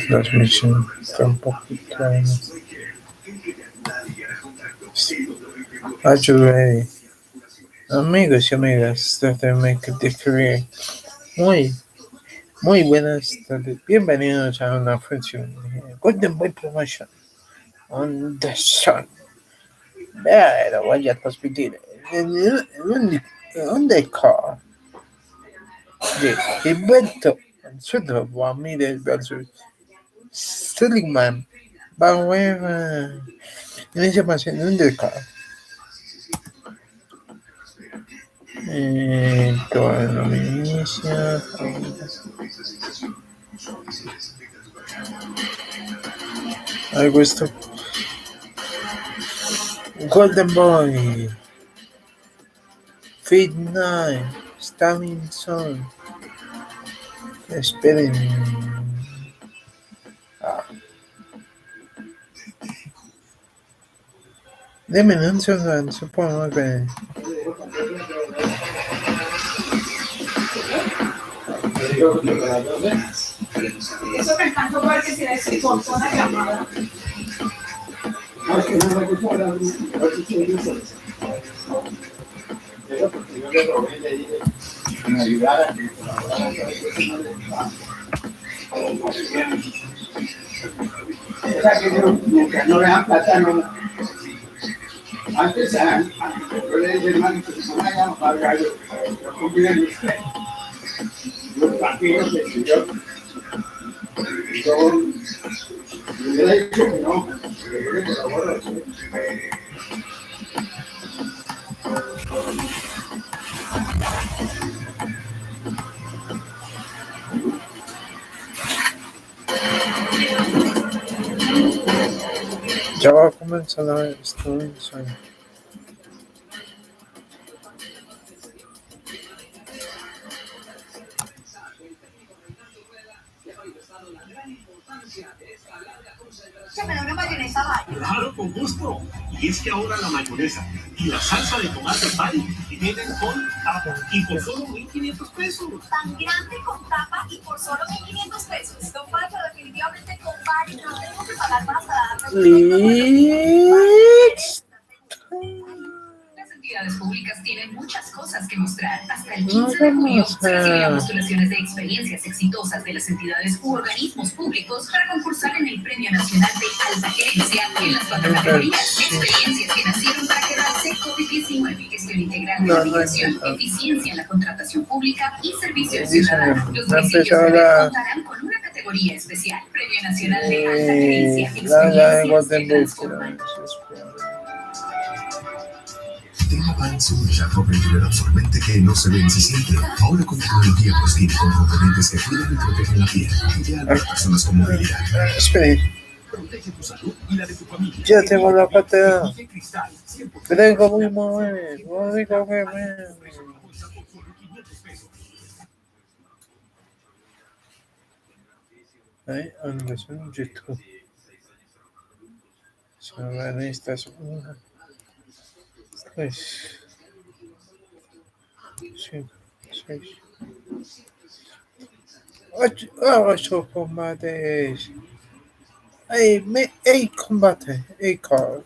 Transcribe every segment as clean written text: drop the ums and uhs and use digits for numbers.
Trasmisión está un poquito. Ayude, amigos y amigas, desde Make Describir. Muy, muy buenas tardes. Bienvenidos a una función de Golden Boy Promotion on the Sun. Pero voy a transmitir un decor de Gilberto Soto Ramírez versus Seligman Barrera. Iniciamos en un decor. Todo lo inicia. Algo esto. Golden Boy. Feed 9. Starling Sun. Esperen. Deme un segundo, supongo que. Eso que tanto porque si es por una llamada. Me ayudara mientras no le dan plata, no. Antes, yo le dije, hermano, que se me hagan pagar, yo cumplí los partidos que yo le he dicho que no, yo le colaboro. Ya va a comenzar la extensión. Se me da una mayonesa vaya. Claro, con gusto. Y es que ahora la mayonesa y la salsa de tomate Mari vienen con tapa y por solo 1.500 pesos. Tan grande con tapa y por solo 1.500 pesos. No falta definitivamente con Mari. No tengo que pagar más para Las entidades públicas tienen muchas cosas que mostrar. Hasta el 15 de junio se recibirán postulaciones de experiencias exitosas de las entidades u organismos públicos para concursar en el Premio Nacional de Alta Gerencia en las 4 categorías. Experiencias que nacieron para quedarse: COVID-19, gestión integral de la migración, eficiencia en la contratación pública y servicio ciudadano. Los municipios contarán con una categoría especial: Premio Nacional de Alta Gerencia, experiencias que transforman. Tecnobank Solution, ropa interior absorbente que no se vence siempre. Ahora con tecnología postina con componentes que cuidan y protegen la piel. Ideal para personas con movilidad. Esperen. Protege tu salud y la de tu familia. Ya tengo la patada. Cristal, 100% Tengo muy mover. No digo que me. Ahí andas en YouTube. Son estas. Pues. 5, 6, 8 combates. Hay combate. Hay card.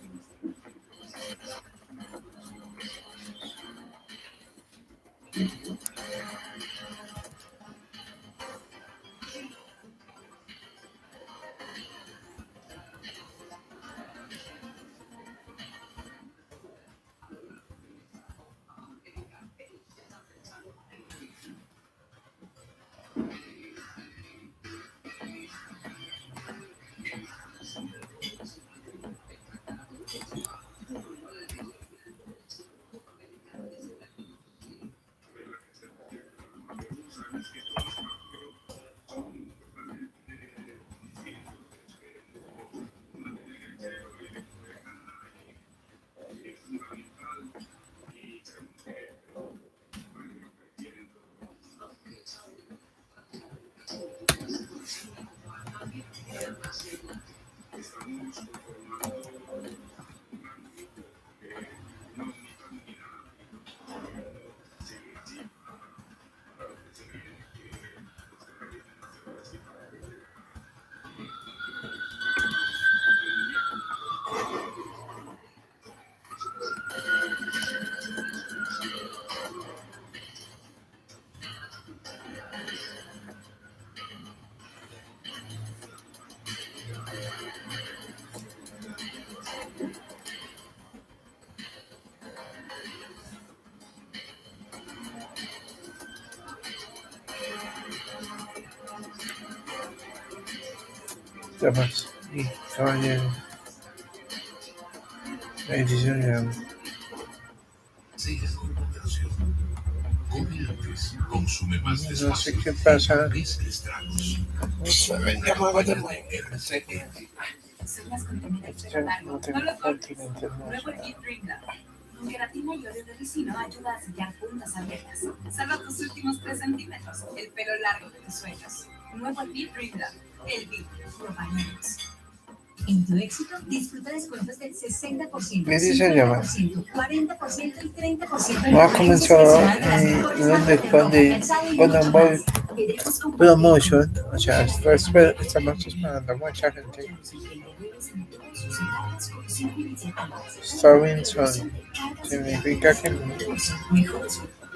damas y caballeros, ladies and gentlemen. Siga con moderación. Come antes, consume más No sé despacio qué y pasa. no mezcle estragos. Son las contenidas de largo. No lo cortes. Nuevo Elite Dream Lab. Con queratina y óleo de ricino ayuda a sellar puntas abiertas. Salva tus últimos 3 centímetros. El pelo largo de tus sueños. Nuevo Elite Dream Lab. El Beat. Probaños. En tu éxito, disfruta descuentos del 60%, Me dice llamar. 40% y 30%. Va a comenzar donde Golden Boy Promotion. O sea, estamos esperando mucha gente. Starving Sony. Significa que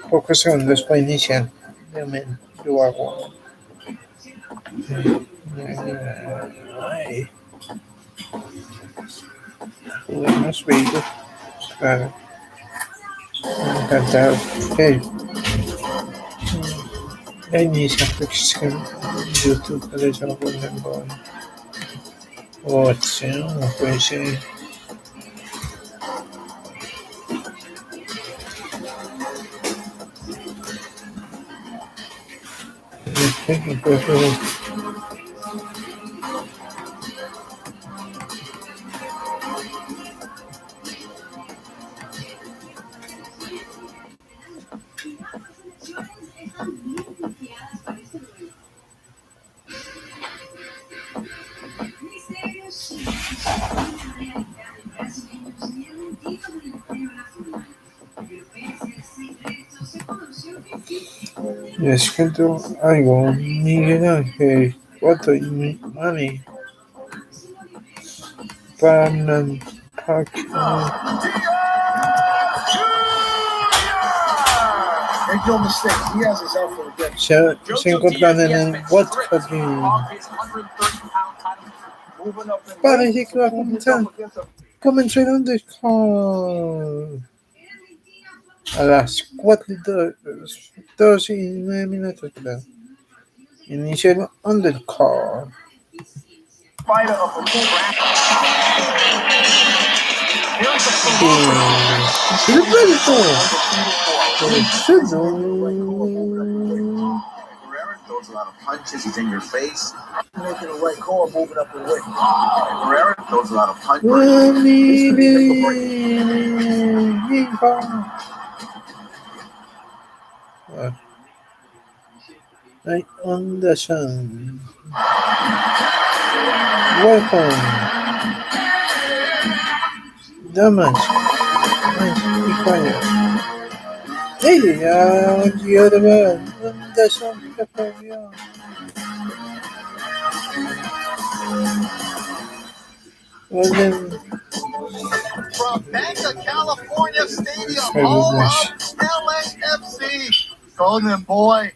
pocos segundos para iniciar. Yo hago. Ay. Juguemos video. Claro. Encantado. Ok. Ya inicia en YouTube para esa Golden Boy. Boxeo, no puede ser. Les cuento algo, Miguel Ángel, Otto y mi mami. Panam Pac. Make no mistake, he has his out for the day. Se encuentran en el vodka game. Parece que va a comenzar. Comenzó el undercard. A las 4:09 creo. Inicia el undercard. Throws a lot of punches. He's in your face. Making the right call, moving up the weight. Pereira throws a lot of punches. Right on the sun. Welcome. Damas. Be quiet. Hey, you're the one. On the sun, prepare. Well then. From Banca, California Stadium, home of LAFC, Golden Boy.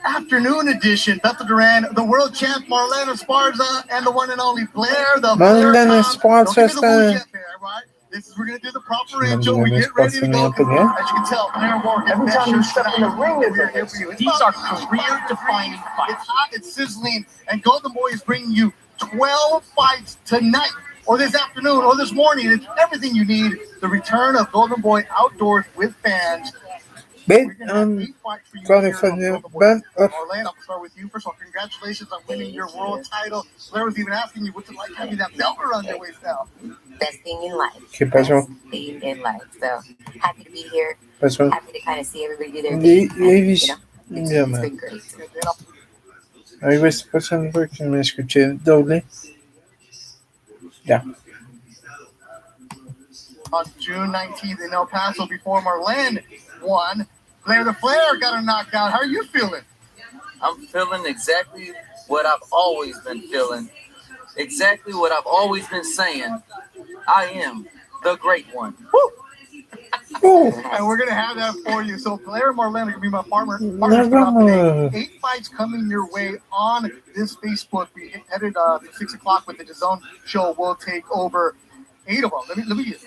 Afternoon edition, Bethel Duran, the world champ Marlena Esparza, and the one and only Blair, the Marlena Esparza. We're going to do the proper intro. We get ready to go. As you can tell, Blair Morgan. Every time you step in the ring, we're here for you. These are career-defining fights. It's hot, it's sizzling, and Golden Boy is bringing you 12 fights tonight, or this afternoon, or this morning. It's everything you need. The return of Golden Boy outdoors with fans. Ben, California, Ben. Orlando, I'll start with you. First of all, congratulations on winning your world title. Blair was even asking you what's it like having that belt around your waist now. Best thing in life. ¿Qué pasó? Best thing in life. So happy to be here. Pasó. Happy to kind of see everybody do their thing. Ladies, It's been great. Algo está pasando porque me escuché doble. Ya. On June 19th in El Paso before Marlene won, Blair the Flair got a knockout. How are you feeling? I'm feeling exactly what I've always been feeling. Exactly what I've always been saying. I am the great one. Woo! And we're going to have that for you. So Blair and Marlene are going to be my partners. 8 fights coming your way on this Facebook. We headed to 6 o'clock with the DAZN show. We'll take over 8 of them. Let me get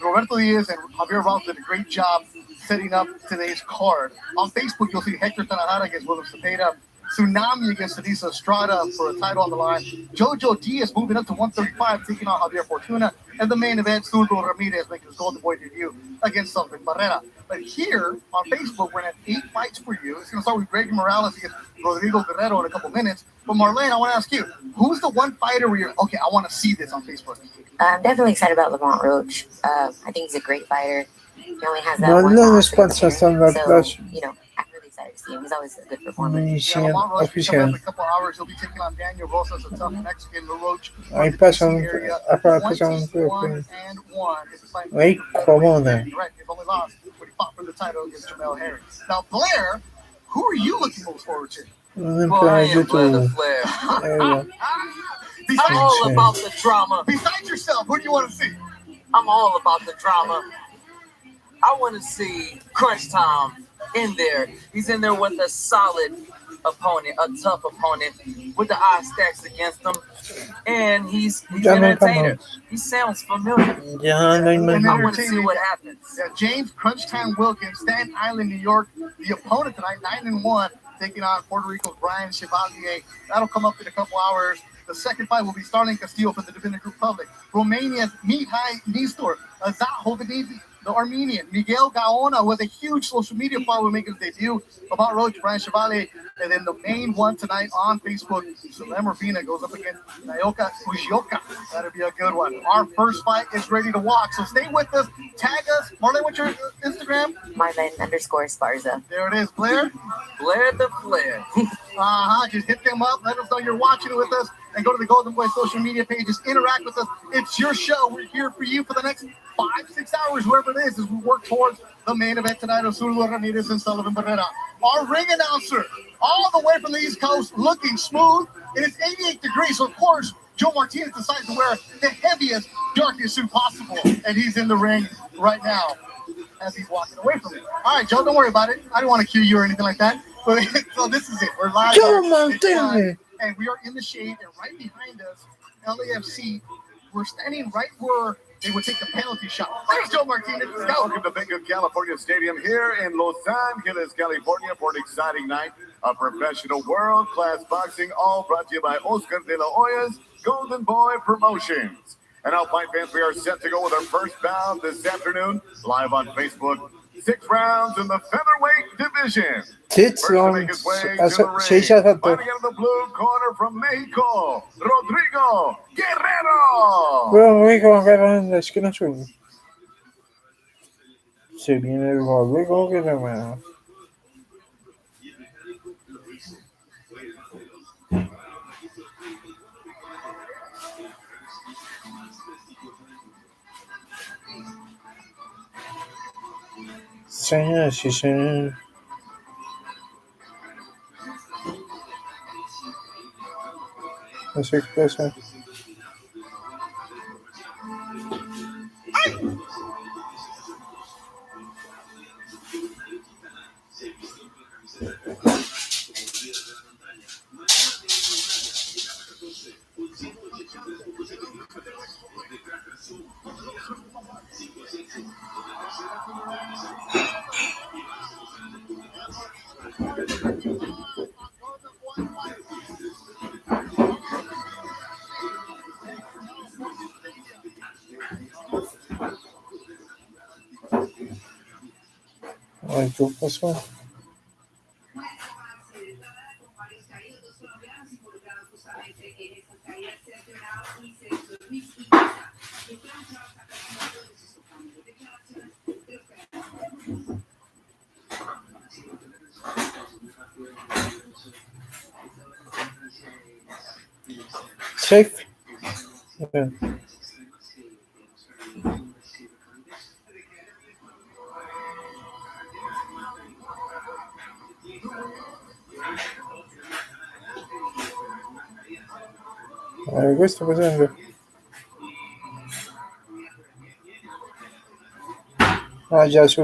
Roberto Diaz and Javier Ramos did a great job setting up today's card. On Facebook, you'll see Hector Tanajara against William Cepeda. Tsunami against Denisa Estrada for a title on the line. Jojo Diaz moving up to 135, taking on Javier Fortuna. And the main event, Zurdo Ramirez making his Golden Boy debut against Sullivan Barrera. But here on Facebook, we're going to have 8 fights for you. It's going to start with Greg Morales against Rodrigo Guerrero in a couple minutes. But Marlene, I want to ask you, who's the one fighter where you're, okay, I want to see this on Facebook? I'm definitely excited about Lamont Roach. I think he's a great fighter. He only has that No one le loss descuentas in están there. la So, plaza. you know, I'm really excited to see him. He's always a good performer. Yeah, Lamont Roach will be coming up in a couple hours. He'll be taking on Daniel Rosas, a tough Mexican. Roach Ahí from the pasan, DC area. acá pasan 21-1. Ahí cómoda. Right, he's only lost when he fought for the title against Jamel Harris. Now, Blair, who are you looking most forward to? Well, I am Blair the Flair. I'm all about the drama. Besides yourself, who do you want to see? I'm all about the drama. I want to see Crunch Time in there. He's in there with a solid opponent, a tough opponent, with the eye stacks against him. And he's entertainer. He sounds familiar. I want to see what happens. Yeah, James Crunch Time Wilkins, Staten Island, New York. The opponent tonight, 9-1, taking on Puerto Rico's Brian Chevalier. That'll come up in a couple hours. The second fight will be Starling Castillo from the Dominican Republic. Romania's Mihai Nistor, Azat Hovedidi, the Armenian. Miguel Gaona was a huge social media follower making his debut. About Roach, Brian Chevalier. And then the main one tonight on Facebook, Salem Urbina goes up against Naoka Fujioka. That'll be a good one. Our first fight is ready to walk. So stay with us. Tag us. Marlene, what's your Instagram? Marlene_Sparza. There it is. Blair? Blair the Flair. Just hit them up. Let us know you're watching it with us. And go to the Golden Boy social media pages. Interact with us. It's your show. We're here for you for the next 5-6 hours, whoever it is, as we work towards the main event tonight of Zurdo Ramirez and Sullivan Barrera. Our ring announcer, all the way from the East Coast, looking smooth. It is 88 degrees, so of course, Joe Martinez decides to wear the heaviest, darkest suit possible. And he's in the ring right now as he's walking away from it. All right, Joe, don't worry about it. I don't want to cue you or anything like that. But so this is it. We're live. Joe Martinez. And we are in the shade, and right behind us, LAFC. We're standing right where they would take the penalty shot. There's Joe Martinez. Let's go. Welcome to Bank of California Stadium here in Los Angeles, California, for an exciting night of professional world-class boxing, all brought to you by Oscar de la Hoya's Golden Boy Promotions. And now, fight fans, we are set to go with our first bout this afternoon, live on Facebook. 6 rounds in the featherweight division. 6 rounds. 6 out of Fighting out of the blue corner from Mexico, Rodrigo Guerrero. Rodrigo Guerrero en la esquina azul. Se viene el Rodrigo Guerrero. Señoras y señores. No sé qué pasa. Ay, ¿qué pasó? Safe. Okay. Questo facendo. Già su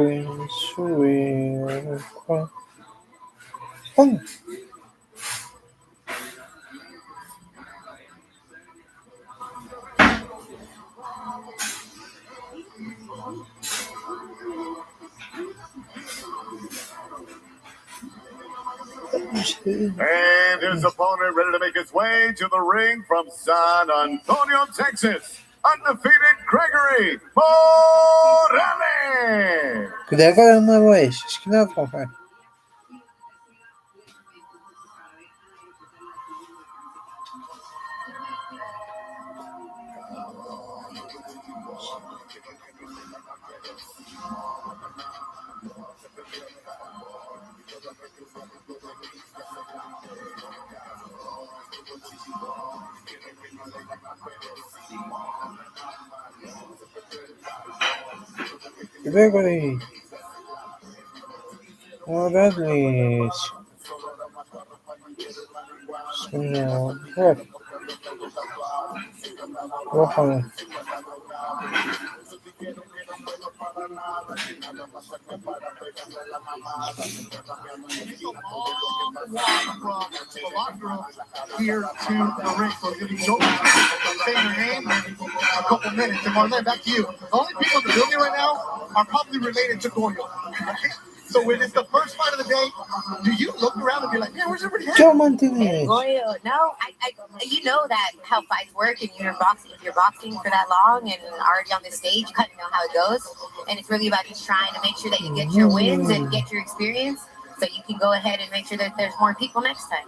qua. Oh. And his opponent ready to make his way to the ring from San Antonio, Texas, undefeated Gregory Morales. Cuidado com a nueva vez. Acho que não vai falar. Gregory Morales. Señor. Roja. Here to the ring. So if you don't say your name in a couple minutes. And Marlene, back to you. The only people in the building right now are probably related to Goyo. So when it's the first fight of the day, do you look around and be like, man, where's everybody at? Joe Martinez. Goyo, no, I, you know that how fights work, and you're boxing. If you're boxing for that long and already on the stage, you kind of know how it goes. And it's really about just trying to make sure that you get your wins and get your experience, so you can go ahead and make sure that there's more people next time.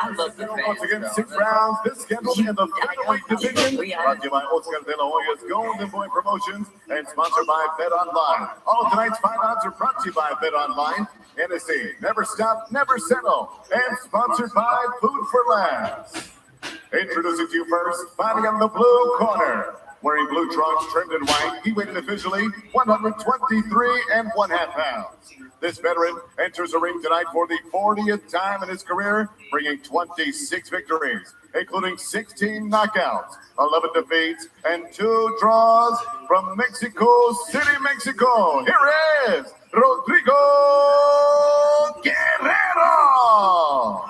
I love the Once again, 6 rounds. This scheduled in the featherweight division. Brought to you by Oscar de la Hoya's Golden Boy Promotions and sponsored by Bet Online. All of tonight's fight odds are brought to you by Bet Online, NSC, Never Stop, Never Settle, and sponsored by Food for Labs. Introducing to you first, fighting on the blue corner. Wearing blue trunks trimmed in white, he weighed officially 123.5 pounds. This veteran enters the ring tonight for the 40th time in his career, bringing 26 victories, including 16 knockouts, 11 defeats, and 2 draws from Mexico City, Mexico. Here is Rodrigo Guerrero.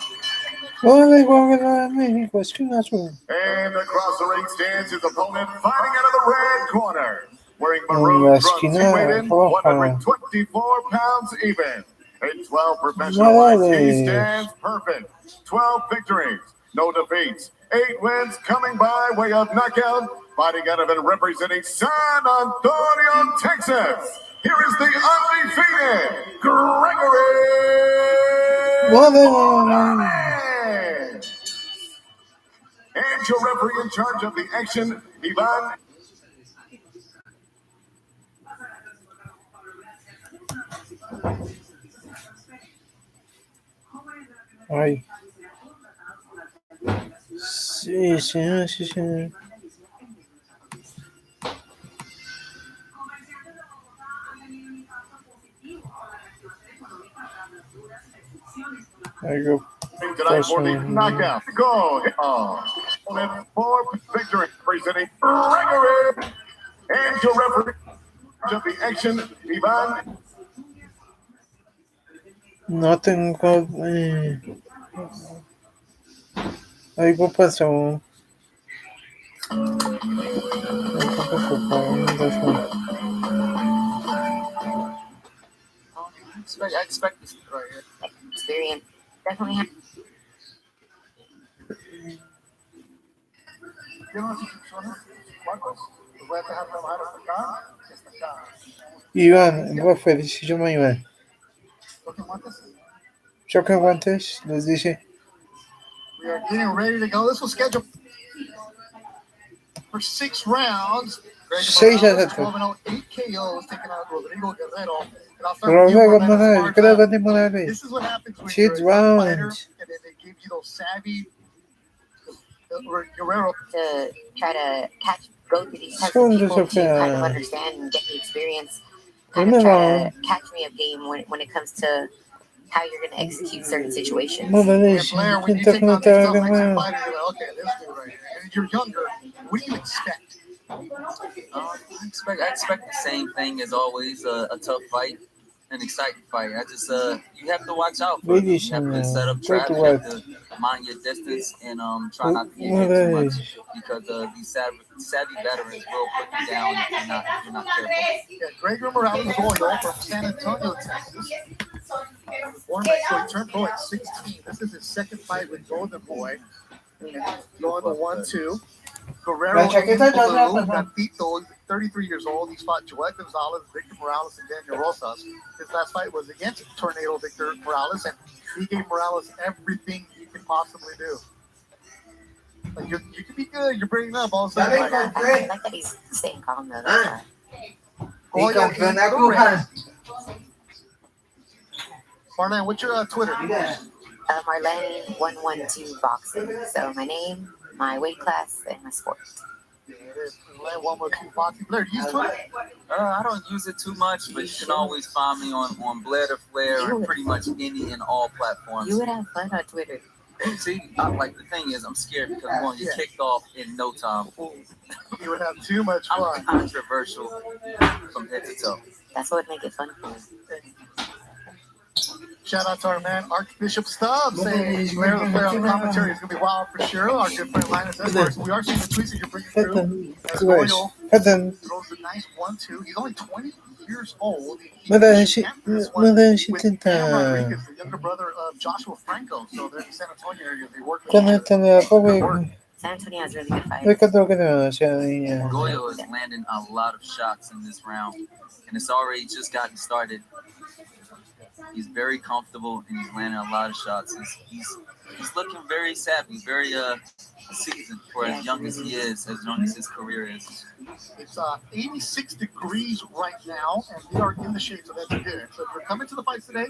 Hola, Guadalajara, México. Es que no es un... And across the ring stands his opponent, fighting out of the red corner. Wearing maroon trunks, he weighed in 124 pounds even. In 12 professional fights, he stands perfect. 12 victories, no defeats, 8 wins coming by way of knockout. Fighting out of and representing San Antonio, Texas. Here is the undefeated Gregory Morales. And your referee in charge of the action, Ivan. Ay. Sí, señor, sí, señor. There you go. Tonight for the knockout. Go. For victory, presenting Gregory. And your referee of the action, Ivan. No tengo... algo pasó. I expect this right here. Experience. Definitely have. Iván, referee, se llama Iván. Choque guantes, les dice. We are getting ready to go. This was scheduled for 6 rounds. 6 a 7. 8 KOs taking out Rodrigo Guerrero. Rodrigo Morales, Gregory Morales. This is what happens when 6 you're a fighter rounds. and then they give you those savvy Guerrero To try to go through these types of people to kind of understand and get the experience. Kind of try to catch me up game when it comes to how you're going to execute certain situations. Morales, Blair, when you take on these tough Mexican fighters, you're like, okay, this dude right here. And you're younger. What do you expect? I expect the same thing as always, a tough fight, an exciting fight. I just you have to watch out for it. You have to set up traps, you have to mind your distance, and try not to get hit too much, because these savvy veterans will put you down if you're not careful. Yeah, Gregory Morales Goyo from San Antonio, Texas. Born by, so he turned pro at 16. This is his second fight with Golden Boy. And going to 1-2. Guerrero La chaqueta ya la pasó. Gatito, 33 years old. He's fought Joel Gonzalez, Victor Morales, and Daniel Rosas. His last fight was against Tornado Victor Morales, and he gave Morales everything you can possibly do. Like you can be good. You're bringing up all of a sudden. I like that he's staying calm though. Marlene, what's your Twitter? Marlene112 boxing. So my name, my weight class, and my sport. Yeah, it is. Marlene 112 boxing. Blair, do you use Twitter? I don't use it too much, but you can always find me on Blair to Flair or pretty much any and all platforms. You would have fun on Twitter. See, like the thing is, I'm scared because I'm going to get kicked off in no time. You would have too much fun. I'm controversial from head to toe. That's what would make it fun for you. Shout out to our man Archbishop Stubbs saying Blair the Flair on the commentary is going to be wild for sure. Our good friend Linus Edwards. We are seeing the tweets that you're bringing through. As Royal throws a nice 1-2. He's only 20 years old. Rodriguez, the younger brother of Joshua Franco. So they're in the San Antonio area. They work with San Antonio has really good fighters. Goyo is landing a lot of shots in this round, and it's already just gotten started. He's very comfortable, and he's landing a lot of shots. He's looking very savvy, very seasoned for as young as he is, as young as his career is. It's 86 degrees right now, and we are in the shade, so that's good. So if you're coming to the fights today,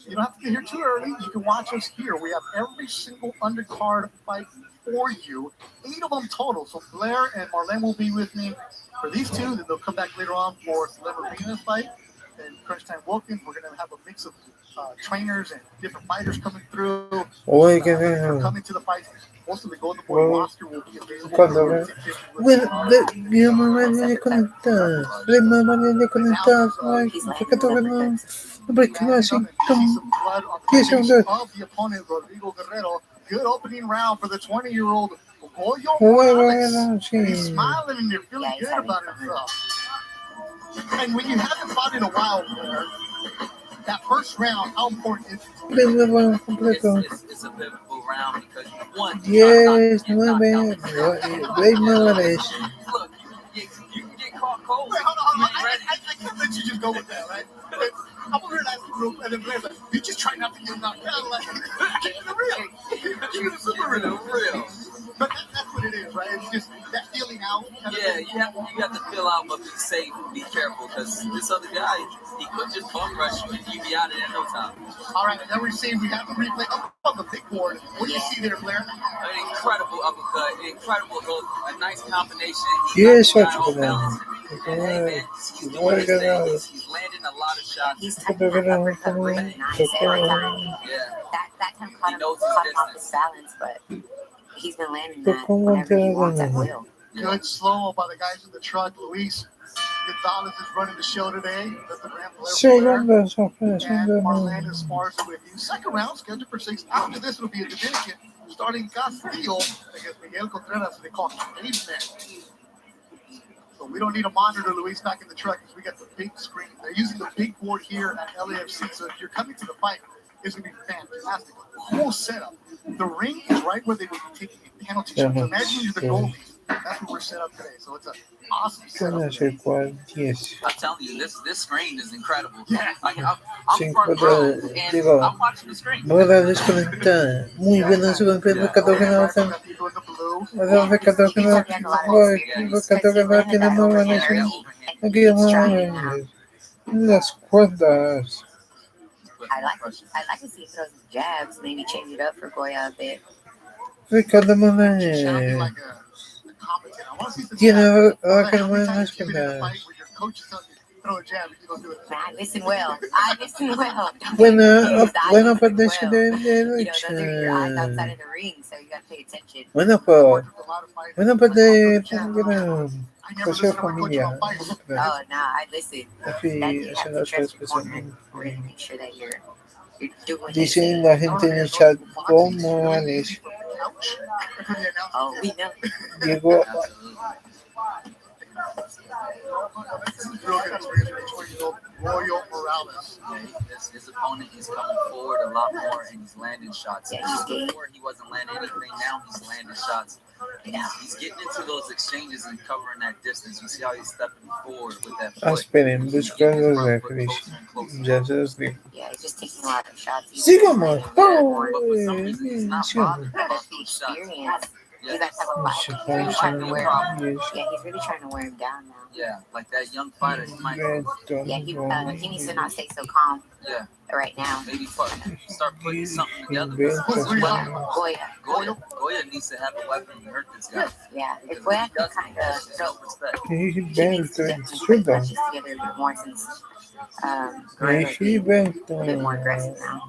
you don't have to get here too early. You can watch us here. We have every single undercard fight for you, 8 of them total. So Blair and Marlene will be with me for these two. Then they'll come back later on for Celebrina's fight. And Crunch Time Wilkins, we're going to have a mix of trainers and different fighters coming through. Coming to the fight. Most of the Golden Boy roster will be available. Mi mamá le conecta. Mi mamá le conecta. Porque no así. 10 segundos. Of the opponent, Rodrigo Guerrero. Good opening round for the 20-year-old Goyo Morales. He's smiling and you're feeling good about himself. And when you haven't fought in a while, Blair, that first round, how important is it? It's a pivotal round because one. Yes, 9. Blade Morales. Look, you can get caught cold. Wait, hold on. I can't let you just go with that, right? I'm over here in that group, and then Blair's like, you just try not to get knocked down. Like, keep it real. Keep it super real. But that's what it is, right? It's just that feeling out. Yeah, you have to feel out, but be safe, be careful, because this other guy, he could just bum rush you and you be out of there in no time. All right, and then we have the replay up on the big board. What do you see there, Blair? An incredible uppercut, an incredible hook, a nice combination. Yes, he's doing his thing. He's landing a lot of shots. He's typing that uppercut really nice every time. Yeah. That time caught him off his balance, but he's been landing that whenever he wants at will. Good slow by the guys in the truck. Luis Gonzalez is running the show today. That's the Grand and Marlene is sparring with you. Second round scheduled for 6. After this will be a Dominican starting Castillo against Miguel Contreras. They call him Caveman. So we don't need a monitor, Luis, back in the truck because we got the big screen. They're using the big board here at LAFC. So if you're coming to the fight, it's going to be fantastic. Whole setup. The ring is right where they would be taking a penalty shot. So imagine you're the goalies. That's what we're set up today. So it's an awesome setup. I'm telling you, this screen is incredible. Yeah. I'm front row and I'm watching the screen. Muy buena su campeón recador que no hacen. Recador que no tiene muy buena. Aquí las cuerdas. I like to see if those jabs, maybe change it up for Goya a bit. Ricardo Morales tiene ahora que no me das cuenta. I listen well. Bueno, pues de you know, those are your eyes outside of the ring, so you gotta pay attention. Bueno, pues de pues familia. Oh, no, I listen. We're gonna make sure that you're doing what they say. Dicen la gente en el chat, ¿cómo Alex? Oh, we know. Diego. This is real good experience for 20-year-old Royal Morales. Morales. His opponent is coming forward a lot more and he's landing shots. Yeah, he's getting. Before he wasn't landing anything. Now he's landing shots. He's getting into those exchanges and covering that distance. You see how he's stepping forward with that foot. Esperen, busco los referees. Ya se los digo. Yeah, he's just taking a lot of shots. Sigamos. But for some reason he's not bothered That's about the those shots. experience. Yeah, You guys have a fight. He's really trying to wear. Yeah, he's really trying to wear him down now. yeah, like that young fighter, he might, Yeah, he needs to not stay so calm yeah, right now. maybe start putting something together. Goya needs to have a weapon to hurt this guy. Yeah, if Goya can kind of Self-respect. He he needs to definitely put bent punches together a bit more since Guerrero's being a bit more aggressive now.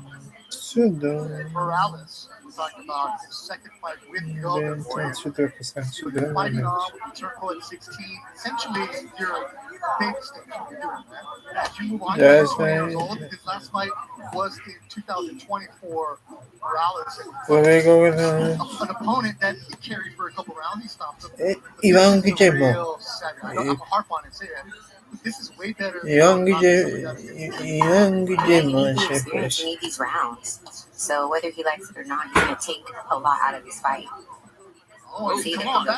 Morales, we talked about his second fight with the other boy. He was fighting off with Turco at 16. Essentially, you're big stage. You're doing that. As you move on, Yes, you're 20 years man. old. His last fight was in 2024. Morales, an opponent that he carried for a couple rounds. He stopped him. But Iván this is a Guillermo. real savage. I'm gonna harp on and say that. This is way better. Iván And Guillermo he needs es the experience. He needs these rounds. So whether he likes it or not, he's gonna take a lot out of this fight. Oh, See, come there on, he goes.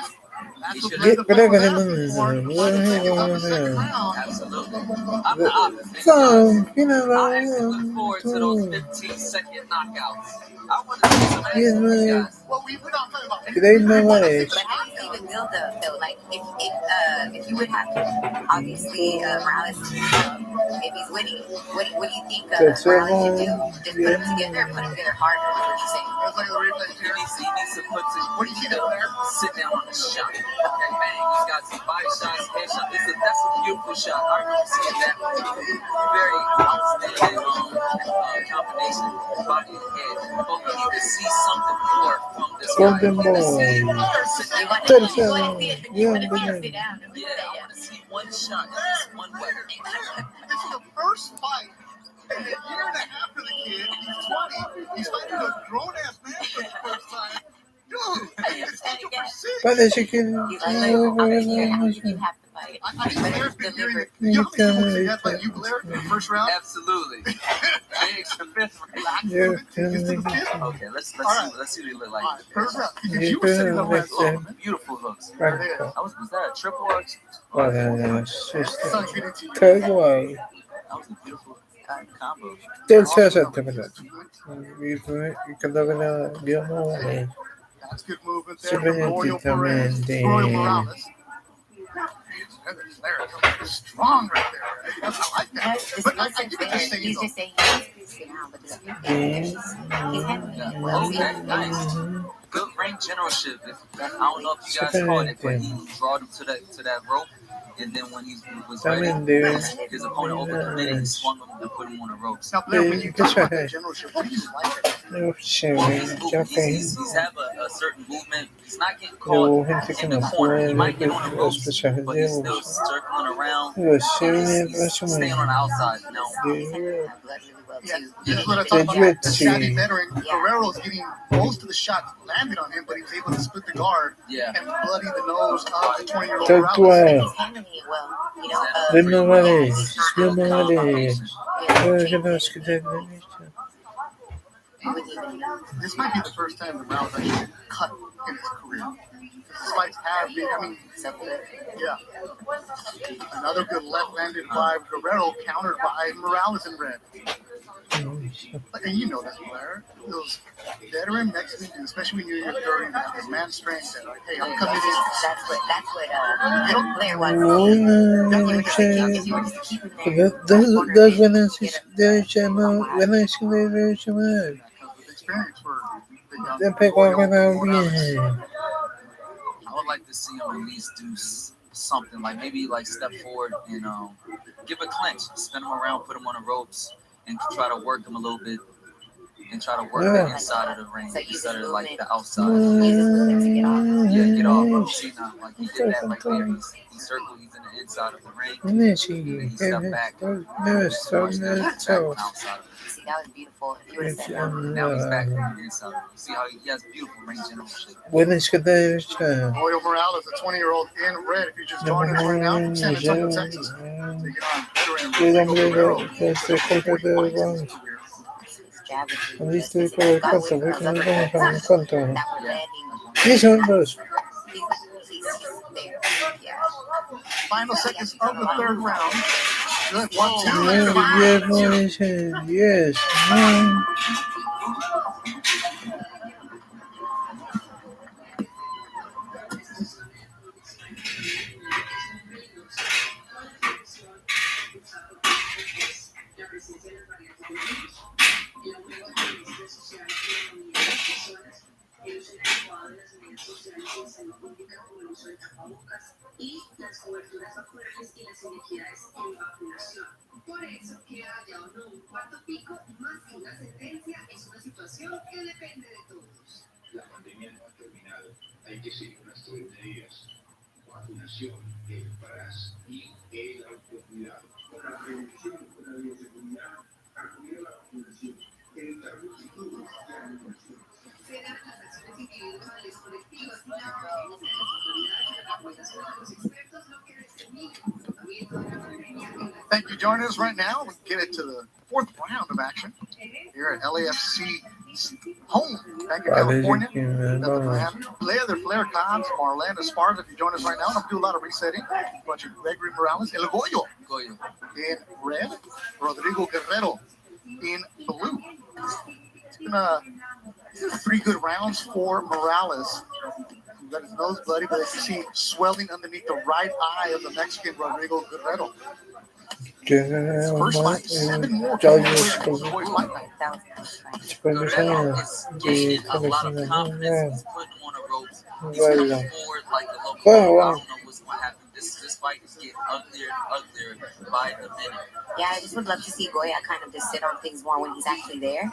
that's what Get the back fight was on asking him. for. The second round. Absolutely. I'm the opposite. So, I actually look forward to those 15-second knockouts. I want to see some action from these guys. Well, we're not talking about Today my wife. But how do you even feel though? Like if you would have obviously Morales, if he's winning, what do you think Morales should do? Just put him together or put him together harder? Is what you're saying? It's like a replay He here. needs to put to, What do you see down there? sit down on the shot. Okay, bang. He's got some body shots, head shots. That's a beautiful shot. I remember seeing that. Very outstanding combination, body and head. But we need to see something more from this guy. Golden We need to see boy. You want Tercero. to see it? You want to see it sit down? Yeah, I want to see one shot, at least one weapon. This is the first fight in a year and a half for the kid. He's 20. He's fighting a grown-ass man for the first time. Dude, it's taking for six. Parece que He's like, how did you have to fight? I think Blair's been hearing. You know how many people say that about you, Blair, in the first round? Absolutely. Big the fifth round. Okay, let's see what he look like. All right, first round. Because you were sitting over at home. Beautiful hooks. There it is. Was that a triple or? Son's getting to you. Kawaii. That was a beautiful combo. Tercera temporada. Y cada vez vio That's good movement there. Super from Royal Nintendo. Perez. Royal Morales. They're strong right there. I like that. But I get what you're saying, He's though. just saying he's sit down, but he's handling it well. Okay, nice. Good ring generalship. I don't know if you guys caught it, but he brought him to that rope, and then when he was ready, his opponent opened the mid and he swung him and put him on the ropes. Now, Blair, when you talk about the generalship, what do you like it? Well, he's have a certain movement. He's not getting caught in the corner. He might get on the ropes, but he's still circling around. Staying on the outside. Yeah, this is what I talk about. The savvy veteran Guerrero's getting most of the shots landed on him, but he was able to split the guard and bloody the nose of the 20-year-old Morales. He's handling it well. This might be the first time the Morales actually cut in his career. His fights have been, yeah. Another good left-handed by Guerrero, countered by Morales in red. And you know that, Blair. Those veteran Mexicans, especially when you're in your 30s, have this man strength that, like, hey, I'm committed. That's what Blair wants. Dos buenas Experience for te pegó bien. I would like to see him at least do something, like maybe like step forward and give a clinch, spin him around, put him on the ropes, and try to work him a little bit, and try to work the inside of the ring instead of like the outside. Get off. See now, like he did that right there. He circled. He's in the inside of the ring. And then he stepped back. Outside. See, that was beautiful. If you would have said that. Now he's back on the inside. See how he has beautiful ring generalship. Buenas tardes. Royal Morales, a 20-year-old in red. If you're just joining us right now from San Antonio, Texas. el hombre que se corta de rounds. At least they could cut the week and going from the contour. These are those. Final seconds of the third round. Good. 1, 2, Yes, yes. Por eso, que haya o no un cuarto pico, más que una sentencia, es una situación que depende de todos. La pandemia no ha terminado. Hay que seguir nuestras medidas. Vacunación, el PRAS y el autocuidado. Para la prevención de la bioseguridad, acudir a la vacunación. El tabú y todo la vacunación. Serán las acciones individuales, colectivas y la urgencia de las autoridades y la recomendación de los expertos lo que determine el comportamiento de la pandemia. Thank you. Joining us right now. We get it to the fourth round of action here at LAFC home back in California. Their Flair Cons, Marlena Sparta. If you join us right now, I'm going to do a lot of resetting. A bunch of Gregory Morales, El Goyo in red, Rodrigo Guerrero in blue. It's been 3 good rounds for Morales. He got his nose bloody, but as you see, swelling underneath the right eye of the Mexican Rodrigo Guerrero. His first fight, 7 more boys fight night. Guerrero is gaining a lot of confidence. He's putting him on the ropes. He's coming forward like a local. I don't know what's going to happen. This fight is getting uglier and uglier by the minute. Yeah, I just would love to see Goya kind of just sit on things more when he's actually there.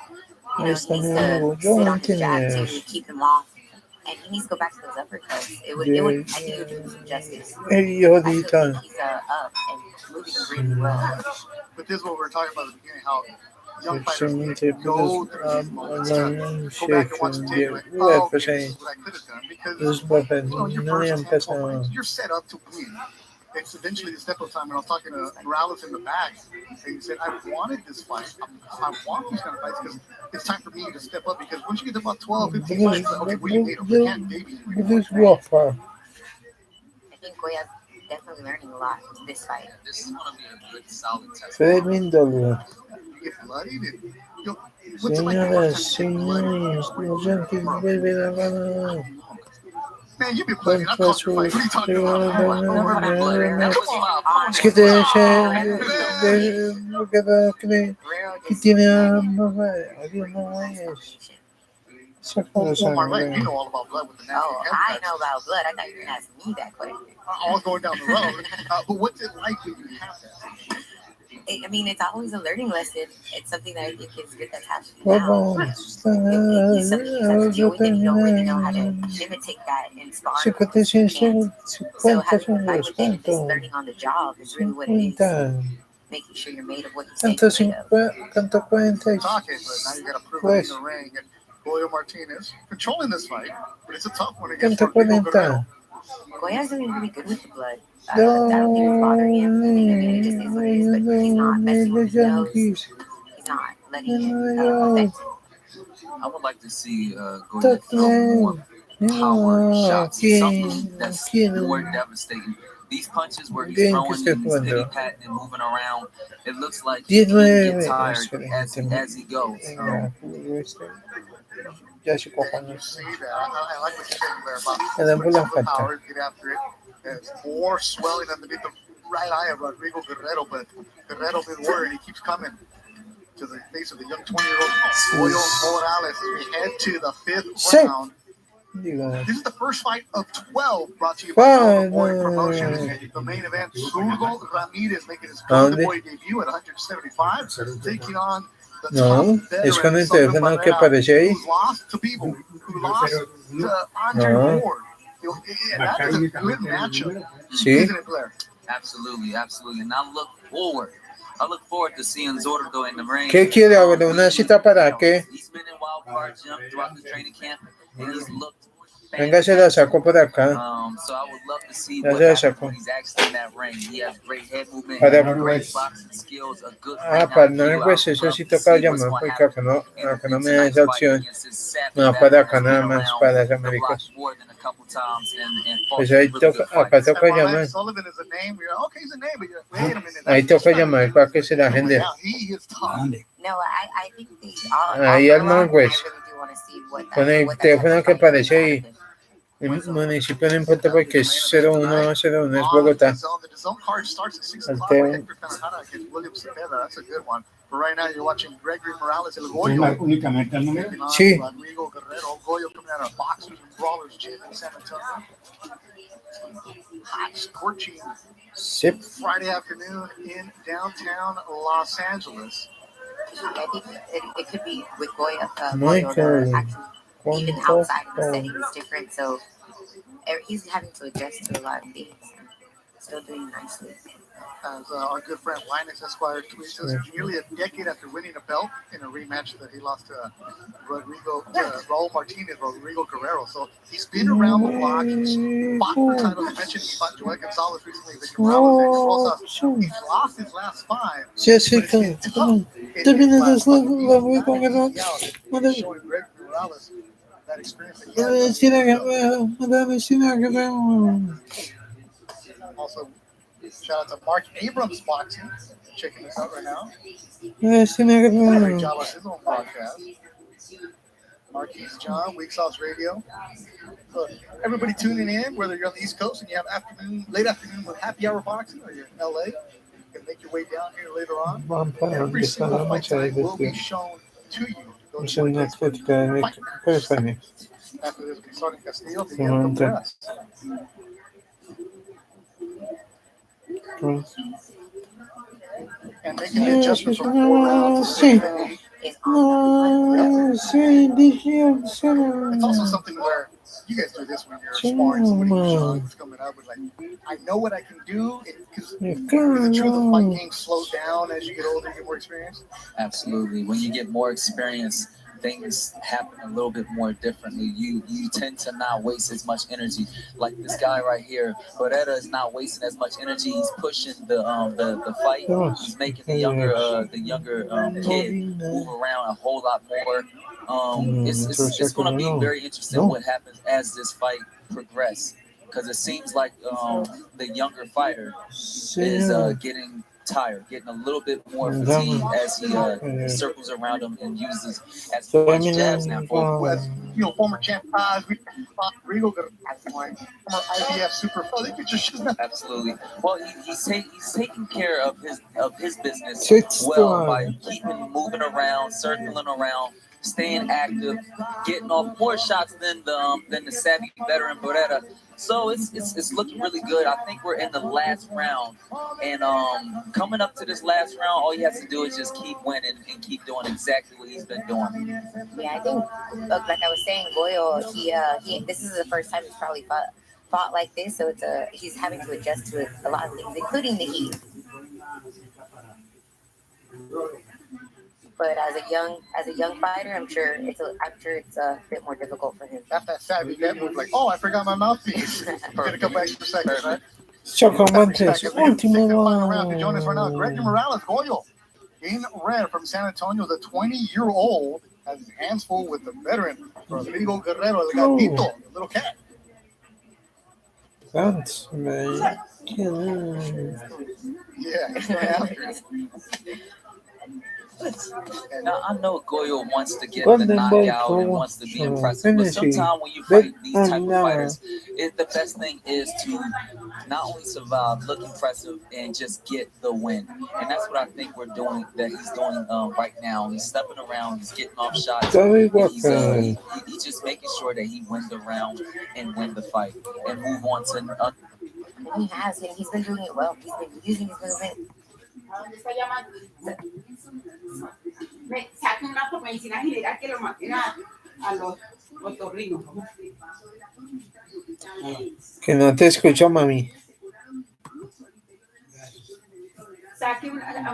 You know, he needs to sit on his jab too to keep him off. And he needs to go back to those uppercuts. I think it would do him some justice. I feel like he's up and moving really well. But this is what we were talking about at the beginning, how young fighters go through these moments to go back and watch the tape like, oh, okay, this is what I could have done. Because your first 10, 12 fights, you're set up to win. It's eventually the step-up time, and I was talking to Morales in the back, and he said, I wanted this fight. I want these kind of fights because it's time for me to step up, because once you get to about 12, 15 fights, like, okay, what do you need? You can't baby. I think Goya's definitely learning a lot in this fight. This is going to be a good, solid test. You get bloodied, and man, you be bloody. I caught your fight. What are you talking about? Es que que tiene Marlene, you know all about blood with the natural. Oh, I know about blood. I thought you were going to ask me that question. I was going down the road. But what's it like when you have that? I mean, it's always a learning lesson. It's something that I think is good that's happening now. It's something you start to deal with and you don't really know how to imitate that in sparring. So having fight with it, just learning on the job is really what it is. Making sure you're made of what you say you're made of. But now you got to prove it in the ring. And Goyo Martinez controlling this fight, but it's a tough one against Rodrigo Guerrero. Goya's doing really good with the blood. I don't think it's bothering him. I mean, it just is what it is, but he's not messing with his nose. He's not letting it affect him. I would like to see Goya throw more power shots, something that's more devastating. These punches where he's throwing and steady patting and moving around, it looks like he gets tired as he goes. Ya se cojones. I like what you're saying there about putting power, get after it. There's more swelling underneath the right eye of Rodrigo Guerrero, but Guerrero's been worried. He keeps coming to the face of the young 20-year-old Goyo Morales as we head to the 5th round. This is the first fight of 12 brought to you by Golden Boy Promotions. The main event, Zurdo Ramirez making his Golden Boy debut at 175, taking on the top veteran, que aparece ahí. who lost to people, who lost to Andre Ward. That is a good matchup, isn't it, Blair? Absolutely, absolutely. And I look forward to seeing Zurdo in the ring. ¿Qué quiere ahora? ¿Una cita para qué? He's been in wild card gym throughout the training camp, and he's looked Venga, se la saco por acá. So I would love to see Ya what se la happens saco. when he's actually in that ring. He has great head movement, Para great pues. boxing skills, a good Ah, ring para IQ. no, I pues would eso love sí to toca see what's llamar, going to porque happen acá no in me da tonight's esa fight opción. against his savvy No, para veteran acá who's nada been más, around para las the block Américas. more than a couple times and fought Pues some ahí really toca, good acá fights. toca And llamar. Sullivan is a name. You're like, okay, he's a name, but you're like, wait a minute. Ahí toca llamar para que se la agende. Yeah, he is tough. No, I think the Ahí all al Northwest. I really do want to see what Con el what that teléfono type que of fight is aparece gonna ahí. happen. El municipio no importa porque es 0101 es Bogotá. The zone card starts at 6 El o'clock. Teo. Hector Canajara against William Cepeda. That's a good one. But right now you're watching Gregory Morales El ¿Es Goyo. únicamente el número? Sí. Rodrigo Guerrero Goyo coming out of Boxers and Brawlers Gym in San Antonio. Hot, scorching Sí. Friday afternoon in downtown Los Angeles. I think it could be with Goya, Muy they're cool. actually even outside of the setting is different. So he's having to adjust to a lot of things. Still doing nicely. As our good friend Linus Esquire tweets us, nearly a decade after winning a belt in a rematch that he lost to Raul Martinez, Rodrigo Guerrero. So he's been around the block. He's fought for titles. You mentioned he fought Joel Gonzalez recently, Vicky Morales, Rosas. He's lost his last 5. Sí, sí, claro. Termina de hacer la voy con el Showing Greg Morales that experience that he has. Also, shout out to Mark Abrams Boxing, checking us out right now. Great job on his own podcast. Marquise John, Weak Sauce Radio. So everybody tuning in, whether you're on the East Coast and you have late afternoon with happy hour boxing, or you're in LA, you can make your way down here later on. Every single fight tonight will be shown to you. Go to your Facebook fight. After this, we start in Castillo, Miguel Contreras. And making the adjustments from 4 rounds to 6 and 8. It's also something where you guys do this when you're sparring somebody who's young, who's coming up with like, I know what I can do. Because is it true the fight game slows down as you get older, you get more experience? Absolutely. When you get more experience, things happen a little bit more differently. You tend to not waste as much energy. Like this guy right here, Beretta is not wasting as much energy. He's pushing the fight. He's making the younger kid move around a whole lot more. It's going to be very interesting what happens as this fight progresses, because it seems like the younger fighter is getting tired, getting a little bit more fatigued as he circles around him and uses as much jabs now. Former champ Rodrigo Guerrero, former IBF super. Oh, they could just absolutely. Well, he's taking care of his business well by keeping moving around, circling around, staying active, getting off more shots than the savvy veteran Beretta. So it's looking really good. I think we're in the last round, and coming up to this last round, all he has to do is just keep winning and keep doing exactly what he's been doing. Yeah, I think, like I was saying, Goyo, he this is the first time he's probably fought like this, so he's having to adjust to a lot of things, including the heat. But as a young fighter, I'm sure it's a bit more difficult for him. That's that savvy that move, like, oh, I forgot my mouthpiece. Get a couple extra seconds, right? Chocomantes, último round to join us right now. Gregory Morales, Goyo, in red from San Antonio, the 20-year-old has his hands full with the veteran Rodrigo Guerrero, the gatito, the little cat. That's man. Yeah. Now, I know Goyo wants to get the knockout and wants to be impressive, but sometimes when you fight these type of fighters, the best thing is to not only survive, look impressive, and just get the win. And that's what I think he's doing right now. He's stepping around, he's getting off shots, and he's just making sure that he wins the round and win the fight and move on to. He has, and he's been doing it well. He's been using his movement. Saquen una por medicina general que lo maten a los otorrinos. Que no te escucho, mami. Saque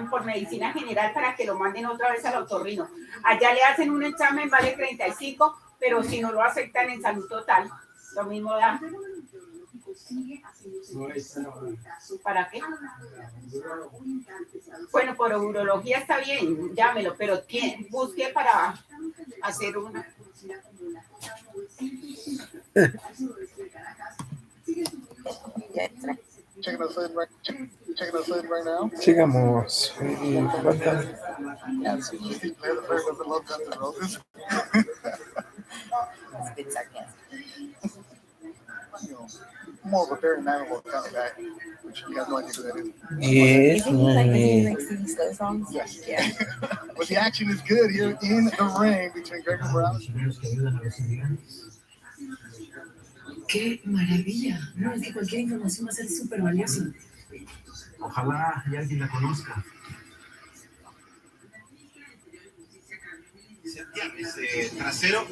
por medicina general para que lo manden otra vez al otorrino. Allá le hacen un examen, vale 35, pero si no lo aceptan en salud total, Lo mismo da. ¿Para qué? Bueno, por urología está bien, llámelo, pero busque para hacer una. Checking us in right now. Sigamos. Faltan. Steve Blair doesn't love Guns N' Roses. It's a bit sarcastic. You know, more of a Barry Manilow kind of guy, which you have no idea who that is. Yes, Isn't he like singing slow songs? Yes. Yeah. But the action is good here in the ring between Gregory Morales. ¡Qué maravilla! No, es que cualquier información va a ser súper valiosa. Ojalá y alguien la conozca. Ese trasero,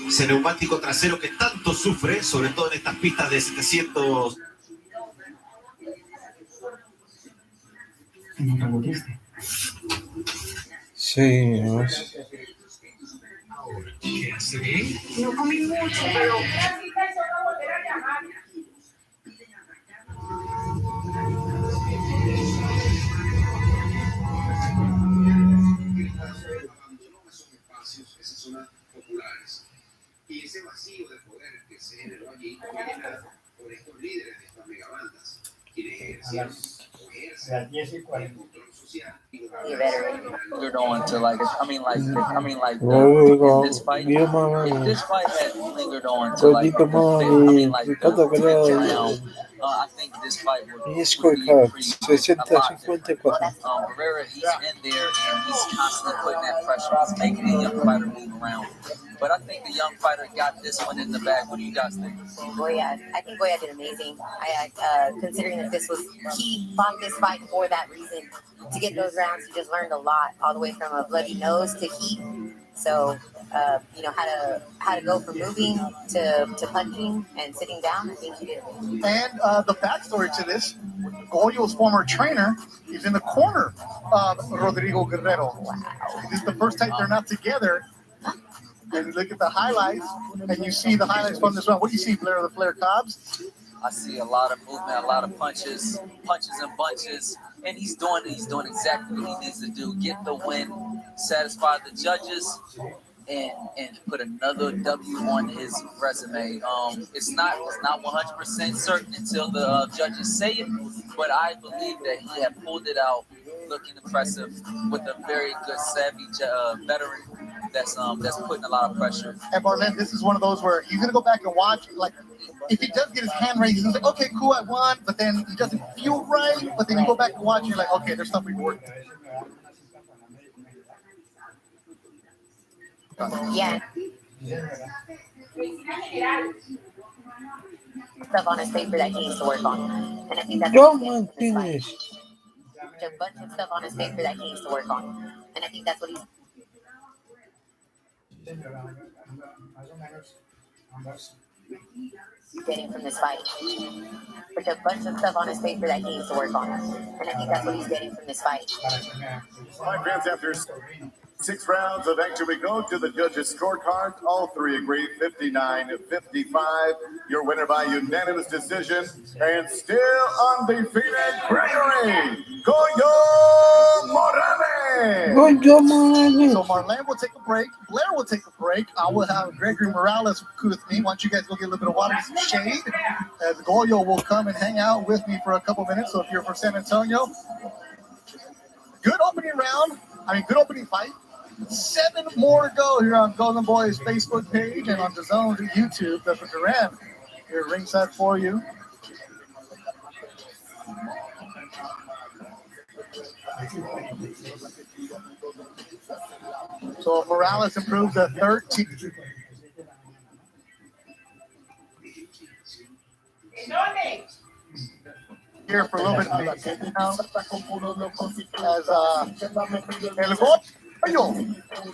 ese neumático trasero que tanto sufre, sobre todo en estas pistas de 700. ¿No te triste? Sí, ¿Qué hace bien? No comí mucho, pero. Esas zonas populares y ese vacío de poder que se generó allí fue llenado por estos líderes de estas megabandas quienes ejercieron o ejercen el control social. They're going to like this fight. If this fight had lingered on to like the fifth round, I think this fight would be a lot different. Barrera, he's in there and he's constantly putting that pressure. He's making the young fighter move around. But I think the young fighter got this one in the bag. What do you guys think? I think Goya did amazing. Considering that he fought this fight for that reason. To get those rounds, he just learned a lot, all the way from a bloody nose to heat. So, how to go from moving to punching and sitting down. I think he did amazing. And the backstory to this, Goyo's former trainer is in the corner of Rodrigo Guerrero. Wow. This is the first time they're not together. And you look at the highlights, and you see the highlights from this round. What do you see, Blair, the Flair Cobbs? I see a lot of movement, a lot of punches and bunches, and he's doing exactly what he needs to do: get the win, satisfy the judges, and put another W on his resume. It's not 100% certain until the judges say it, but I believe that he had pulled it out, looking impressive with a very good, savvy veteran that's putting a lot of pressure. And Marlene, this is one of those where he's gonna go back and watch. Like, if he does get his hand raised, he's gonna say, "Okay, cool, I won," but then he doesn't feel right. But then you go back and watch, and you're like, "Okay, there's something working." Yeah. Stuff on his paper that he needs to work on, and I think that's finish. a bunch of stuff on his paper that he needs to work on, and I think that's what he's getting from this fight. There's a bunch of stuff on his paper that he needs to work on, and I think that's what he's getting from this fight. All right, fans, after 6 rounds of action, we go to the judges' scorecards. All three agree 59-55. Your winner by unanimous decision, and still undefeated, Gregory Goyo Morales. So Marlene will take a break. Blair will take a break. I will have Gregory Morales with me. Why don't you guys go get a little bit of water and some shade? As Goyo will come and hang out with me for a couple minutes. So if you're from San Antonio, good opening round. Good opening fight. 7 more to go here on Golden Boy's Facebook page and on DAZN's YouTube. That's what Duran here ringside for you. So Morales improves to 13. Here for a little bit.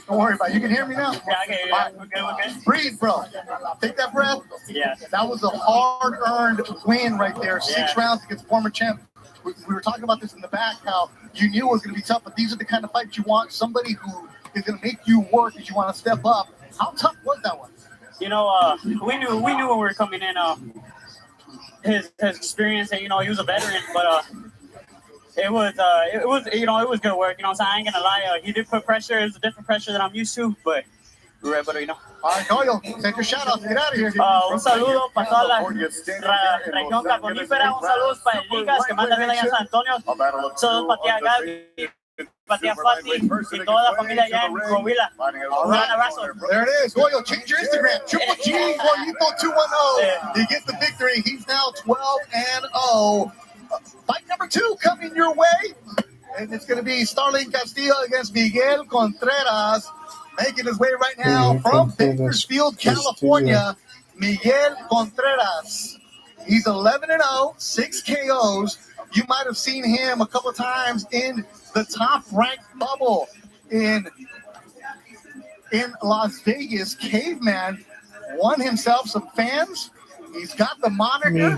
Don't worry about it. You can hear me now? Yeah, I can hear you. Okay. Breathe, bro. Take that breath. Yeah. That was a hard-earned win right there. 6 rounds against former champ. We were talking about this in the back, how you knew it was going to be tough, but these are the kind of fights you want. Somebody who is going to make you work as you want to step up. How tough was that one? we knew when we were coming in, his experience, and he was a veteran, but it was good work. So I ain't gonna lie, he did put pressure. It was a different pressure than I'm used to, but we were able to, All right, Coyo, take your shout out. Get out of here. Un saludo para toda la región carbonífera. Un saludo para el Ligas, que manda bien allá en San Antonio. Saludos para tía Gaby, para tía Fati y toda la familia allá en Covila. Un gran abrazo. There it is. Goyo, change your Instagram. Triple G, Goyito 210. He gets the victory. He's now 12-0. Fight number 2 coming your way. And it's going to be Starling Castillo against Miguel Contreras. Making his way right now from Bakersfield, California, Miguel Contreras. He's 11-0, 6 KOs. You might have seen him a couple of times in the top-ranked bubble in Las Vegas. Caveman won himself some fans. He's got the moniker.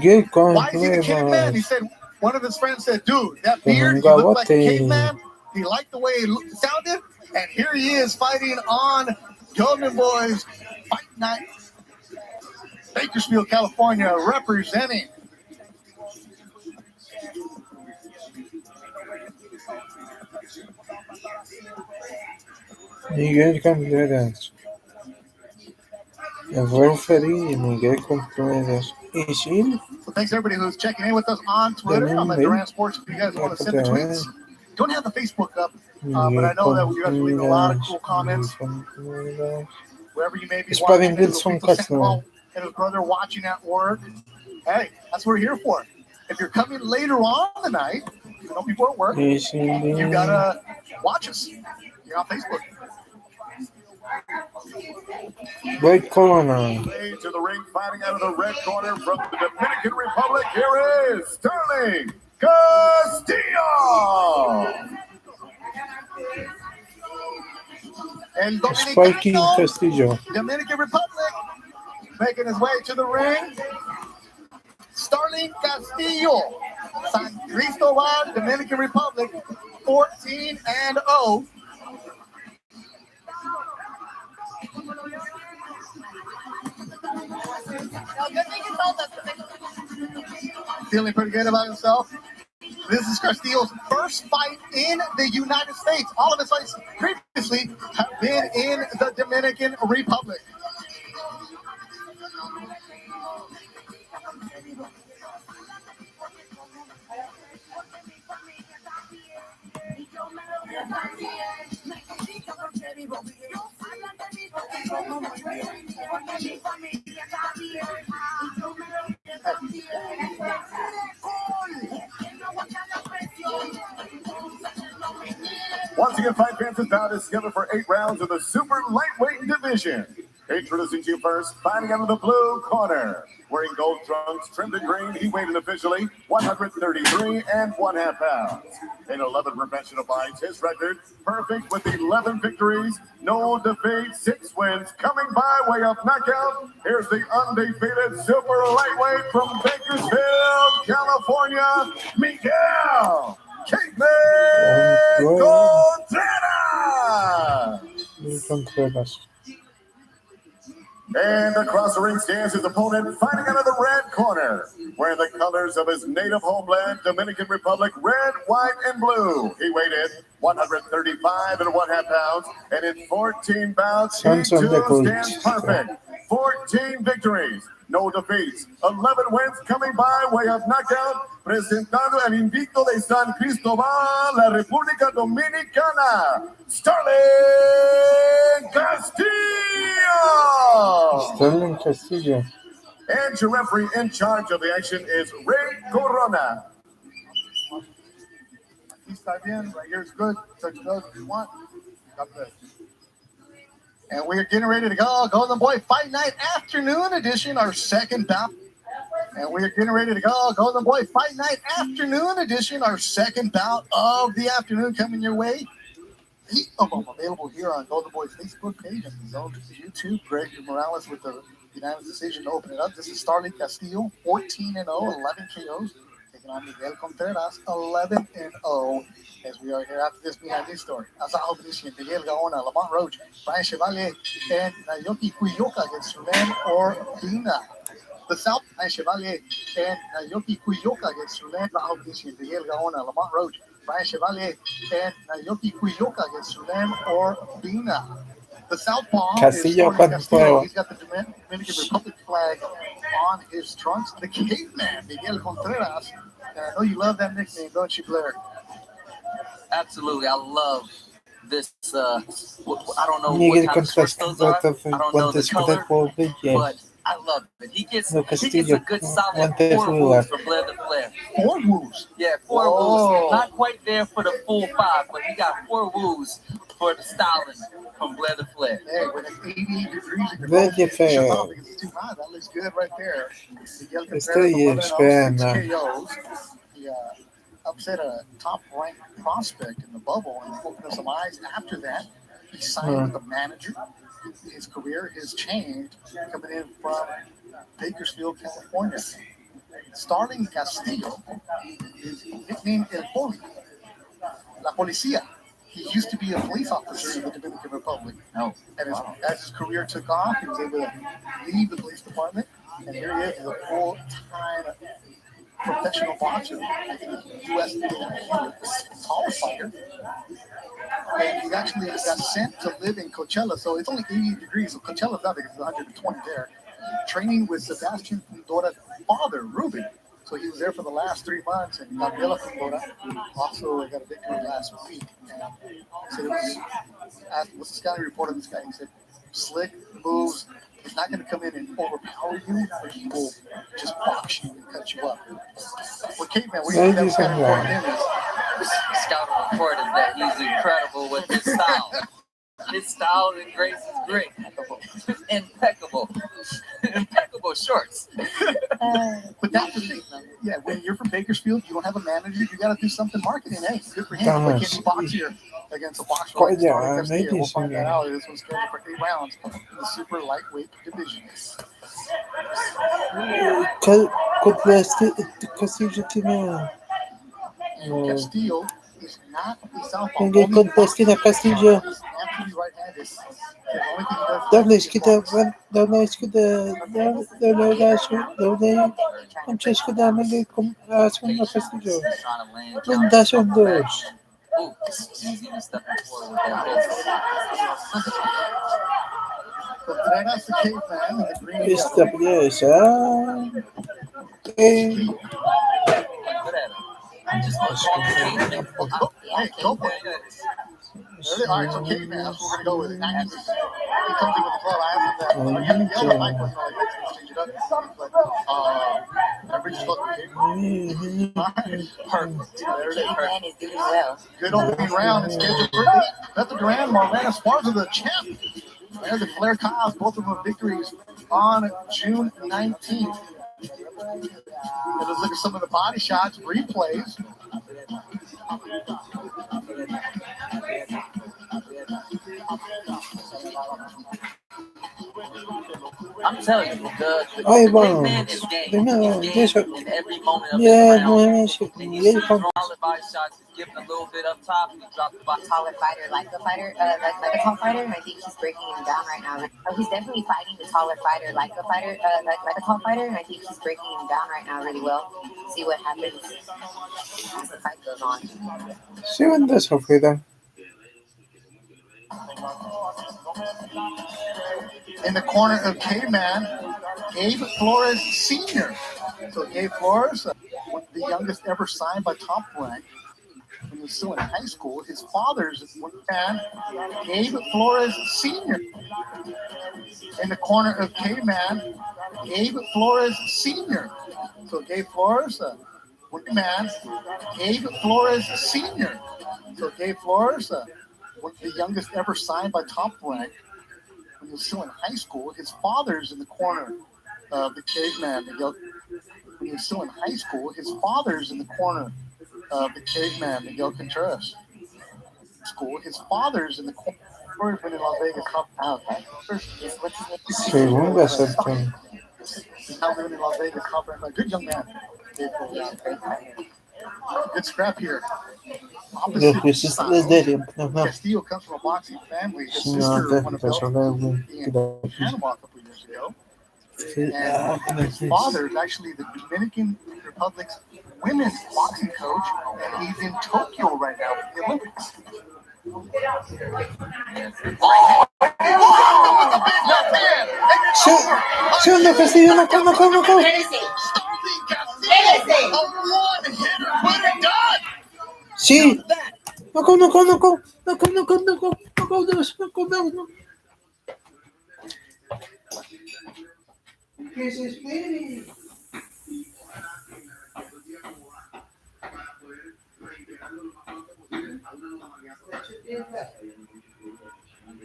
Why is he the Caveman? He said, one of his friends said, dude, that beard, you look like a caveman. He liked the way it sounded. And here he is fighting on Golden Boys Fight Night, Bakersfield, California, representing. Miguel Contreras. El referee Miguel Contreras. So thanks everybody who's checking in with us on Twitter. I'm at Duran Sports. If you guys want to send the tweets. Don't have the Facebook up, but I know that you guys are leaving a lot of cool comments. Wherever you may be watching, and his brother watching at work. Hey, that's what we're here for. If you're coming later on the night, people at work, you gotta watch us. You're on Facebook. Red corner. To the ring, fighting out of the red corner from the Dominican Republic. Here is Starling Castillo. El Dominicano, Dominican Republic, making his way to the ring. Starling Castillo, San Cristobal, Dominican Republic, 14-0. Feeling pretty good about himself. This is Castillo's first fight in the United States. All of his fights previously have been in the Dominican Republic. Once again, fight fans is bout together for 8 rounds of the super lightweight division. Introducing to you first, fighting out of the blue corner. Wearing gold trunks, trimmed in green, he weighed in officially 133 1/2 pounds. In 11 professional fights, his record perfect with 11 victories, no defeats, 6 wins. Coming by way of knockout, here's the undefeated super lightweight from Bakersfield, California, Miguel Contreras. And across the ring stands his opponent, fighting out of the red corner, wearing the colors of his native homeland, Dominican Republic, red, white, and blue. He weighed in 135 1/2 pounds, and in 14 bouts, he too stands perfect. 14 victories, no defeats, 11 wins, coming by way of knockout, presentando el invicto de San Cristobal, la República Dominicana, Starling Castillo. Starling Castillo. And your referee in charge of the action is Ray Corona. Está bien, right here is good. Touch those if you want. God bless. And we're getting ready to go. Golden Boy Fight Night Afternoon Edition, our second bout. And we're getting ready to go. Golden Boy Fight Night Afternoon Edition, our second bout of the afternoon coming your way. Heat of them available here on Golden Boy's Facebook page and his own YouTube. Greg Morales with the unanimous decision to open it up. This is Starling Castillo, 14-0, 11 KOs. International Miguel Contreras, 11-0, as we are here after this behind this story. Asaho Venetian, Miguel Gaona, Lamont Roach, Brian Chevalier, and Naoki Kuyoka against Sulen Orbina. The South, Brian Chevalier, and Naoki Kuyoka against Sulen, Asaho Venetian, Miguel Gaona, Lamont Roach, Brian Chevalier, and Naoki Kuyoka against Sulen Orbina. The Southpaw Castillo is con Castillo. fuego. He's got the Dominican Republic flag on his trunks. The caveman, Miguel Contreras. And I know you love that nickname, don't you, Blair? Absolutely, I love this. I don't know Miguel what kind of Contreras switch those are. I don't know the guantes color, por brillo. but I love it. He gets No, a Castillo, good solid guantes 4 ruda. woos from Blair to Flair. 4 woos? Yeah, 4 Whoa. woos. Not quite there for the full 5, but he got 4 woos for the styling from Blair to Flair. Hey, when it's 88 degrees in your Very phone, fair. shut off because it's too hot. That looks good right there. Miguel Contreras, Estoy 11-0, 6 esperando. KOs. He upset a top-ranked prospect in the bubble and opened up some eyes. After that, he signed with a manager. His career has changed, coming in from Bakersfield, California. Starling Castillo is nicknamed El Poli, La Policía. He used to be a police officer in the Dominican Republic. No. And as his career took off, he was able to leave the police department. And here he is, a full-time professional boxer in the U.S. tall fighter. And he actually got sent to live in Coachella. So it's only 80 degrees. So Coachella's not because it's 120 there. Training with Sebastian Fundora's father, Ruben. So he was there for the last 3 months, and Gabriela Fundora also got a victory last week. And so it was asked, what's the scouting report on this guy? He said, slick moves. He's not going to come in and overpower you, but he will just box you and cut you up. Well, Caveman, what do you think that scouting report on him is? Scouting report is that he's incredible with his style. His style and grace is great. Impeccable. Impeccable shorts. But that's the thing. Yeah, when you're from Bakersfield, you don't have a manager. You got to do something marketing. Hey, good for him. But can he box here against a boxer like Starling Castillo? We'll find that out. This one's scheduled for 8 rounds in the super lightweight division. Castillo tiene. Castillo is not a southpaw. Miguel Contreras Castillo. He's naturally right-handed. Doble izquierda, doble izquierda, doble brazo, doble concha izquierda, Miguel segundo Castillo. Rondazo 2. Ooh, he's even stepping forward with that Contreras, the caveman, in the green. Esta pieza. Look at him. Just Hey, go for it. All right, so caveman, that's what we're going to go with. He comes in with the club. I asked him that. You have to yell at Mike, let's change it up. But, I reached out to caveman. All right, perfect. There it is. Caveman is doing well. Good opening round and scheduled for Beth Duran, Marlena Esparza, the champ. There's the Blair Kyles, both of them victories on June 19th. And let's look at some of the body shots, replays. I'm telling you, the caveman is game. He's game in every moment of the round. And he's throwing solid body shots. He's giving a little bit up top. He dropped the body. Taller fighter, like a tall fighter. I think he's breaking him down right now. Oh, he's definitely fighting the taller fighter, like a tall fighter. And I think he's breaking him down right now really well. See what happens as the fight goes on. Segunda sofrida. In the corner of K-Man, Gabe Flores Sr. So Gabe Flores, the youngest ever signed by Top Rank when he was still in high school. His father's man, Gabe Flores Sr. In the corner of K-Man, Gabe Flores Sr. So Gabe Flores, man, Gabe Flores Sr. So Gabe Flores, the youngest ever signed by Top Rank when he was still in high school. His father's in the corner of the caveman. When he was still in high school, his father's in the corner of the caveman, Miguel Contreras. His father's in the corner. Where's been in Las Vegas? Oh, okay. Segunda septiembre. He's now living in Las Vegas. Good young man. Good scrap here. Los jueces les darían Castillo comes from a boxing family. His no, sister won a belt personal in Panama a couple years ago. And his father is actually the Dominican Republic's women's boxing coach, and he's in Tokyo right now for the Olympics. Segundo Castillo, no. Sí. No. Que se espere.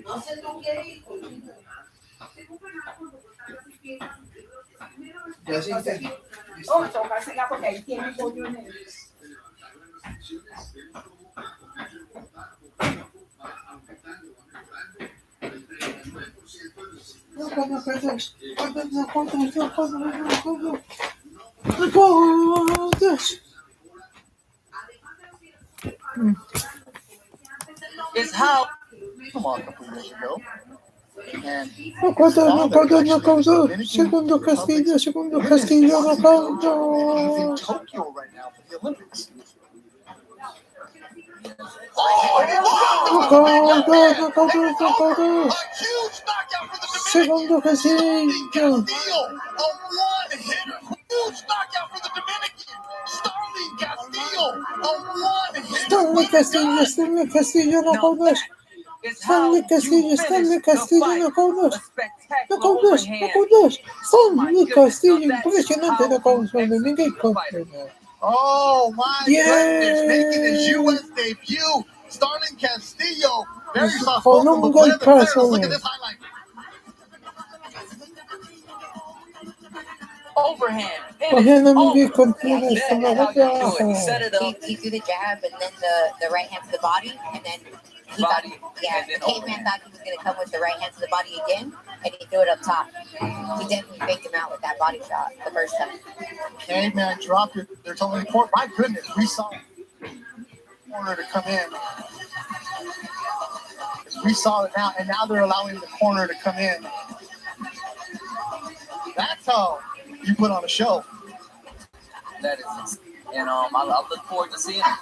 No se toque ir. Ya sí. Oh, tocársela porque ahí tiene pollo en el... Is how come on a couple years ago. And Segundo Castillo, no causa. He's in Tokyo right now for the Olympics. Segundo Castillo. Stanley Castillo, no causa. Stanley Castillo, no causa. Stanley Castillo, impresionante la causa de Miguel Contreras. Oh my goodness, making his U.S. debut, Starling Castillo. Very soft spoken, but one of the players. Look at this highlight. Overhand. Miguel Contreras from the He threw the jab and then the right hand to the body, and then he thought, the caveman thought he was going to come with the right hand to the body again, and he threw it up top. He definitely faked him out with that body shot the first time. Caveman dropped it. They're telling the court, my goodness, we saw corner to come in. We saw it now, and now they're allowing the corner to come in. That's how you put on a show. That is, and I look forward to seeing him.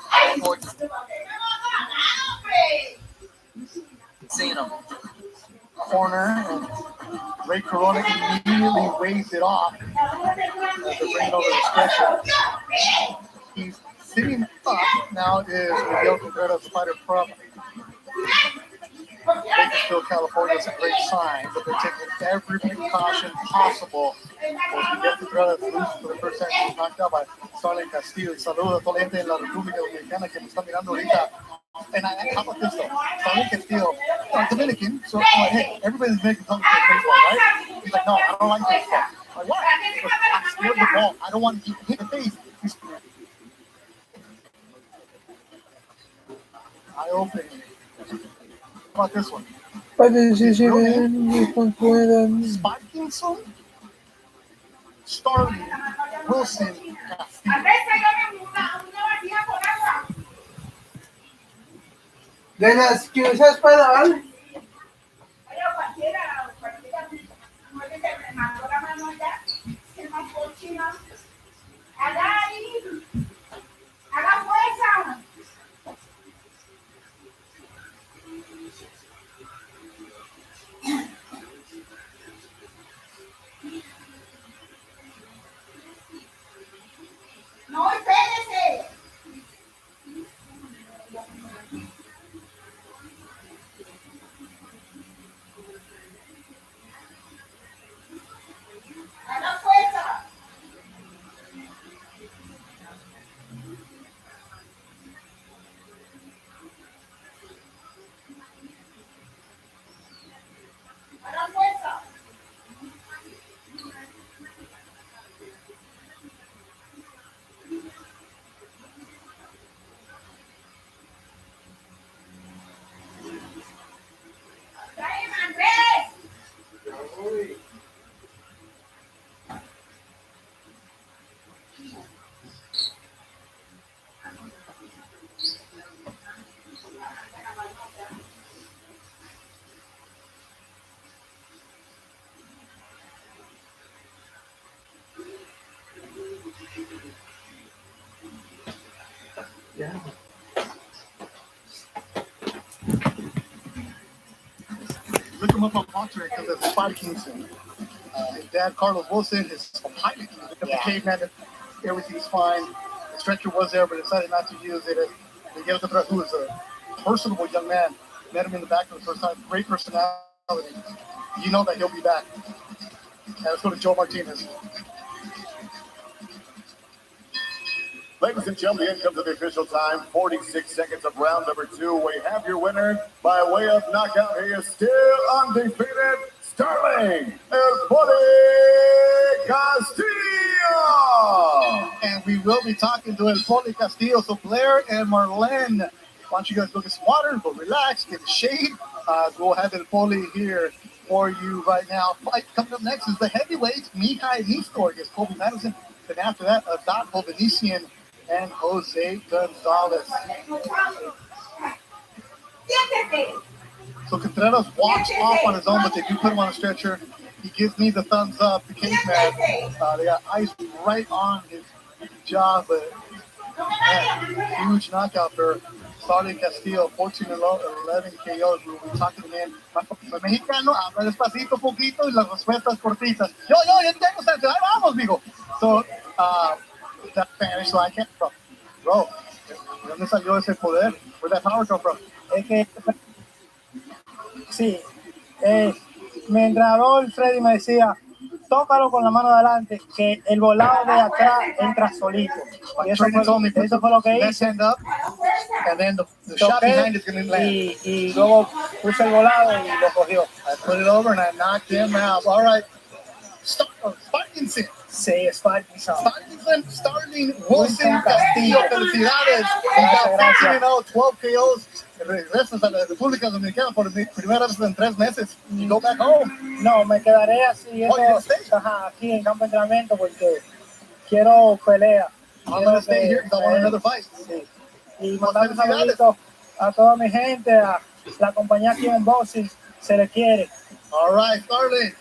Seeing him. Corner, and Ray Corona immediately waved it off as they're bringing over the stretcher. He's sitting up now. Is Miguel Contreras, fighter from Bakersfield, California. It's a great sign, but they're taking every precaution possible. Miguel Contreras loses for the first time. He's knocked out by Starling Castillo. Saludos a toda la gente en la República Dominicana que me está mirando ahorita. And how about this though? Starling Castillo, Dominican, so hey, everybody's Dominican comes to baseball, right? He's like, no, I don't like baseball. I'm like, why? Because I'm scared of the ball. I don't want to get hit in the face. Eye-opening. How about this one? Spiking son? Starling Wilson Castillo. De las que usas para ¿vale? Haga fuerza. No, espérese. Haga fuerza. Haga fuerza. him up on Boxer because of his fight Kingston. His dad, Carlos Wilson, is a pilot. The caveman, everything's fine. The stretcher was there, but decided not to use it. Miguel Contreras, who is a personable young man, met him in the back for the first time. Great personality. You know that he'll be back. Let's go to Joe Martinez. Ladies and gentlemen, in comes the official time, 46 seconds of round number 2. We have your winner by way of knockout. He is still undefeated, Sterling El Poli Castillo. And we will be talking to El Poli Castillo. So Blair and Marlene, why don't you guys go get some water, go relax, get the shade. We'll have El Poli here for you right now. Fight coming up next is the heavyweight, Mihai Nistor against Kobe Madison. Then after that, Adolfo Venetian and Jose Gonzalez. So Contreras walks off on his own, but they do put him on a stretcher. He gives me the thumbs up. The caveman, they got ice right on his jaw, but man, huge knockout for Sterling Castillo, 14-11 KOs. We'll be talking to him. Mexicano, habla despacito, poquito, y las respuestas cortitas. Yo tengo sentido. Ahí vamos, mijo. So, that Spanish, so I can't, bro, ¿de dónde salió ese poder? Where'd that power come from? Es que, sí, mi entrenador Freddy me decía, tócalo con la mano de adelante, que el volado de atrás entra solito. Y eso fue lo que hice. And then the shot behind is going to land. Y luego puse el volado y lo cogió. I put it over and I knocked him out. All right. Sparkinson. Sí, Sparkinson. Sterling Wilson Castillo. Felicidades. He got 12 KOs. Regresas a la República Dominicana por primera vez en 3 meses. You go back home. No, me quedaré así aquí en campo de entrenamiento porque quiero pelea. I'm going to stay here because I want another fight. Sí. Y mandar un saludito a toda mi gente, a la compañía aquí en Boxing, se le quiere. All right, Sterling.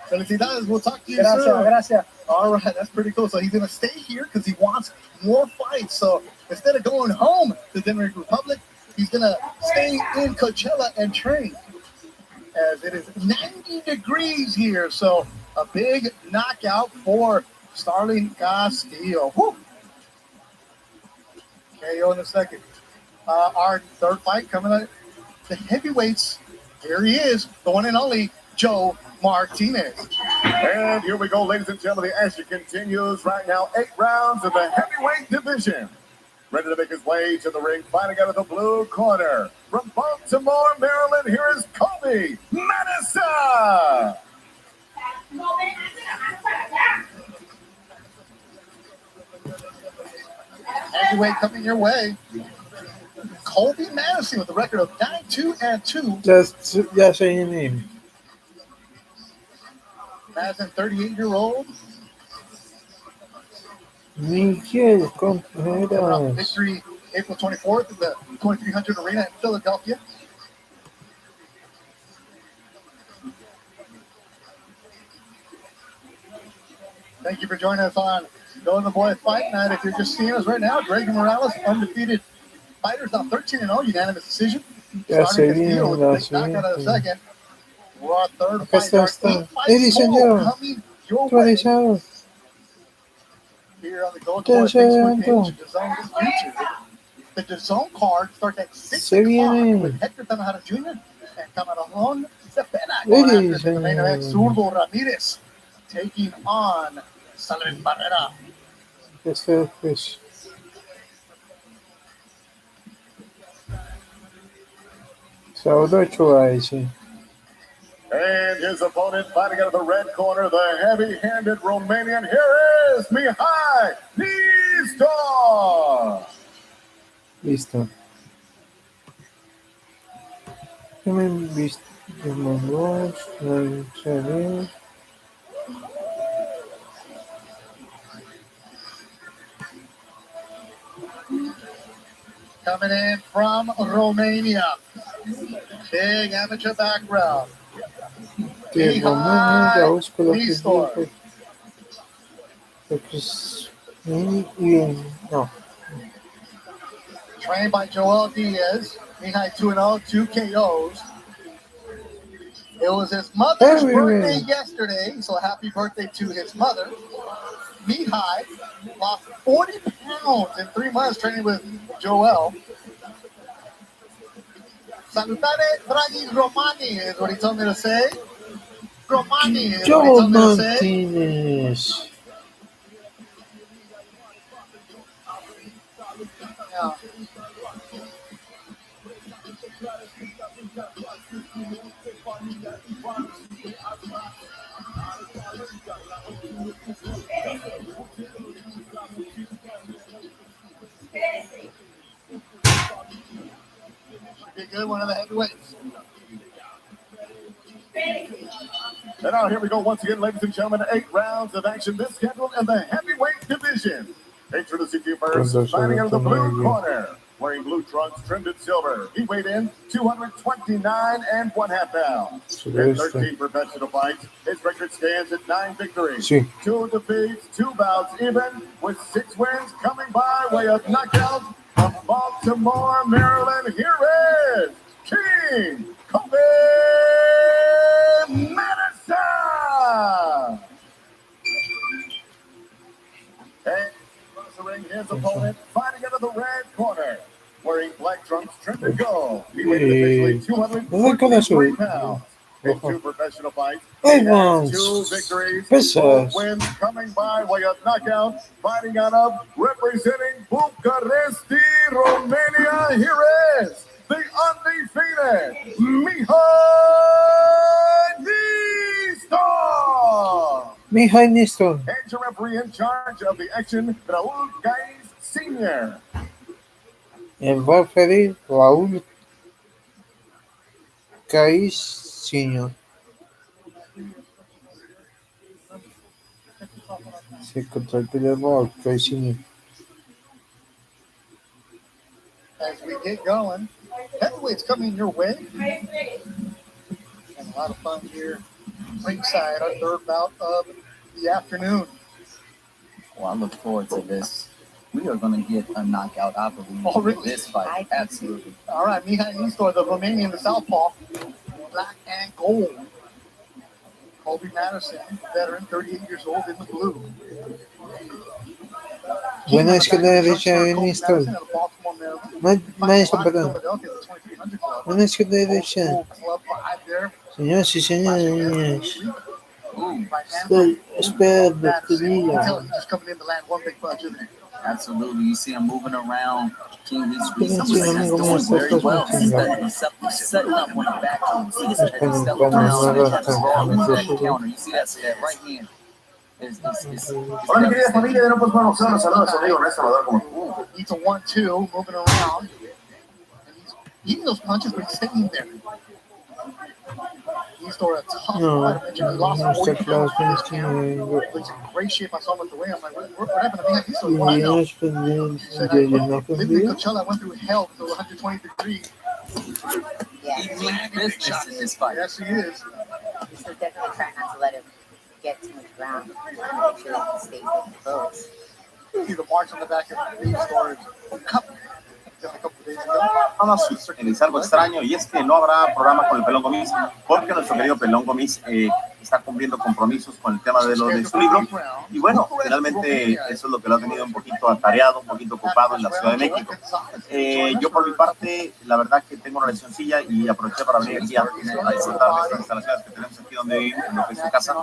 Felicidades. We'll talk to you soon. Gracias. All right, that's pretty cool. So he's going to stay here because he wants more fights. So instead of going home to Dominican Republic, he's going to stay in Coachella and train. As it is 90 degrees here. So a big knockout for Sterling Castillo. Woo. KO in a second. Our third fight coming up. The heavyweights. Here he is, the one and only Joe Martinez. And here we go, ladies and gentlemen. The action continues right now. 8 rounds in the heavyweight division. Ready to make his way to the ring, fighting out of the blue corner. From Baltimore, Maryland, here is Kobe Madison. Heavyweight coming your way. Kobe Madison with a record of 9-2-2. Ya sé el name. Madison, 38-year-old. Miguel Contreras. Victory April 24th at the 2300 Arena in Philadelphia. Thank you for joining us on Golden Boy Fight Night. If you're just seeing us right now, Greg Morales, undefeated fighters, now 13-0, unanimous decision. Ya sé Starting bien, with la a big knockout in a second. We're on third Acá fight. está. Ladies and gentlemen, actualizado. Here on the Golden Boy Facebook page and DAZN YouTube. The DAZN card starts at 6 o'clock with Hector Tanajara Jr. and Camarón Cepeda. Ladies The and main event, Zurdo Ramirez taking on Salvador Barrera. Este es Salvador Chuaisi. And his opponent fighting out of the red corner, the heavy-handed Romanian. Here is Mihai Nistor. Listo. ¿Qué me han visto? Los dos, Coming in from Romania. Big amateur background. que Romania busco lo que Nistor. dijo. Pues, bien, no. Trained by Joel Diaz. Mihai 2-0, 2 KOs. It was his mother's Very birthday well. yesterday, so happy birthday to his mother. Mihai lost 40 pounds in 3 months training with Joel. Salutare, draghi Romani is what he told me to say. Romani is what he Joe told me to say. Martinez. Yeah. Should be a good one of the heavyweights. And now here we go once again, ladies and gentlemen, 8 rounds of action this scheduled in the heavyweight division. Introducing you first, fighting out of the blue corner, wearing blue trunks trimmed in silver. He weighed in 229 and 1/2 pounds. In 13 professional fights, his record stands at 9 victories, 2 defeats, 2 bouts even, with 6 wins coming by way of knockout. From Baltimore, Maryland, here is King Kobe Madison. And wrestling his opponent, fighting out of the red corner, wearing black trunks trimmed in gold. He weighed officially 243 pounds. In 2 professional fights, he has 2 victories, 4 wins coming by way of knockout. Fighting out of, representing Bucharest, Romania, here is the undefeated Mihai Nistor. Mihai Nistor. And your referee in charge of the action, Raul Gais Sr. El referee Raúl Caiz Sr. Se contra el peleador Caiz Sr. As we get going, heavyweights coming your way. And a lot of fun here ringside, our third bout of the afternoon. Well, I look forward to this. We are going to get a knockout, I believe, in this fight. Absolutely. All right, Mihai Nistor, the Romanian, the southpaw, black and gold. Kobe Madison, veteran, 38 years old, in the blue. Buena izquierda derecha de Nistor. Maestro, perdón. Buena izquierda derecha. Señoras y señores. Espera, doctorilla. Just coming in to land one big punch, isn't it? Absolutely. You see him moving around. King, he's doing very well. He's setting up on the back. See this step around. Counter. You see that right hand. Hola, mi querida familia de No Pues Boxeo, los saludos a su amigo Néstor Salvador como tú. He's a 1-2, moving around. And he's eating those punches, but he's staying there. He's still a tough fighter. He lost 40 pounds. He's in great shape. I saw him at the way. I'm like, what happened to me? He's still fine now. He said, living in Coachella, I went through hell to 120 degrees. Yeah, He means business in this fight. Yes, he is. he's still definitely trying not to let him get too much ground. Make sure that he stays close. See the marks on the back of the storage. Vamos a realizar algo extraño y es que no habrá programa con el Pelón Gomis porque nuestro querido Pelón Gomis está cumpliendo compromisos con el tema de su libro y bueno, finalmente eso es lo que lo ha tenido un poquito atareado, un poquito ocupado en la Ciudad de México. Yo por mi parte, la verdad que tengo una lesioncilla y aproveché para venir aquí a disfrutar de estas instalaciones que tenemos aquí donde vivimos, en lo que es su casa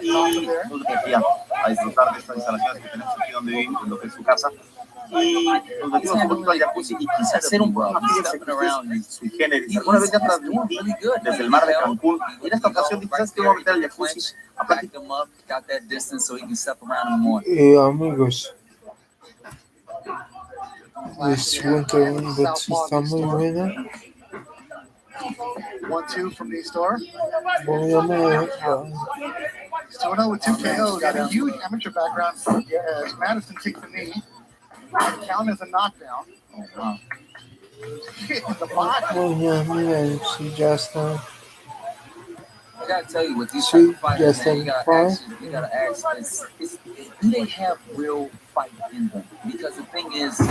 y a disfrutar de estas instalaciones que tenemos aquí donde vivimos, en lo que es su casa. Y nos metimos un poquito al jacuzzi y quise hacer un programa, fíjense que es sui generis. Alguna vez ya transmití desde el mar de Cancún y en esta ocasión dije, ¿sabes qué? Voy a meter al jacuzzi a platicar. Amigos, les cuento una batista muy buena. 1-2 from the store. Voy a ver. He's 2-0 with 2 KOs. Got a huge amateur background. As Madison takes the knee. The count is a knockdown. Oh, wow. Hit in the body. Voy a mirar si ya está. I gotta tell you, with these type of fighters, man, you gotta ask, do they have real fight in them? Because the thing is, you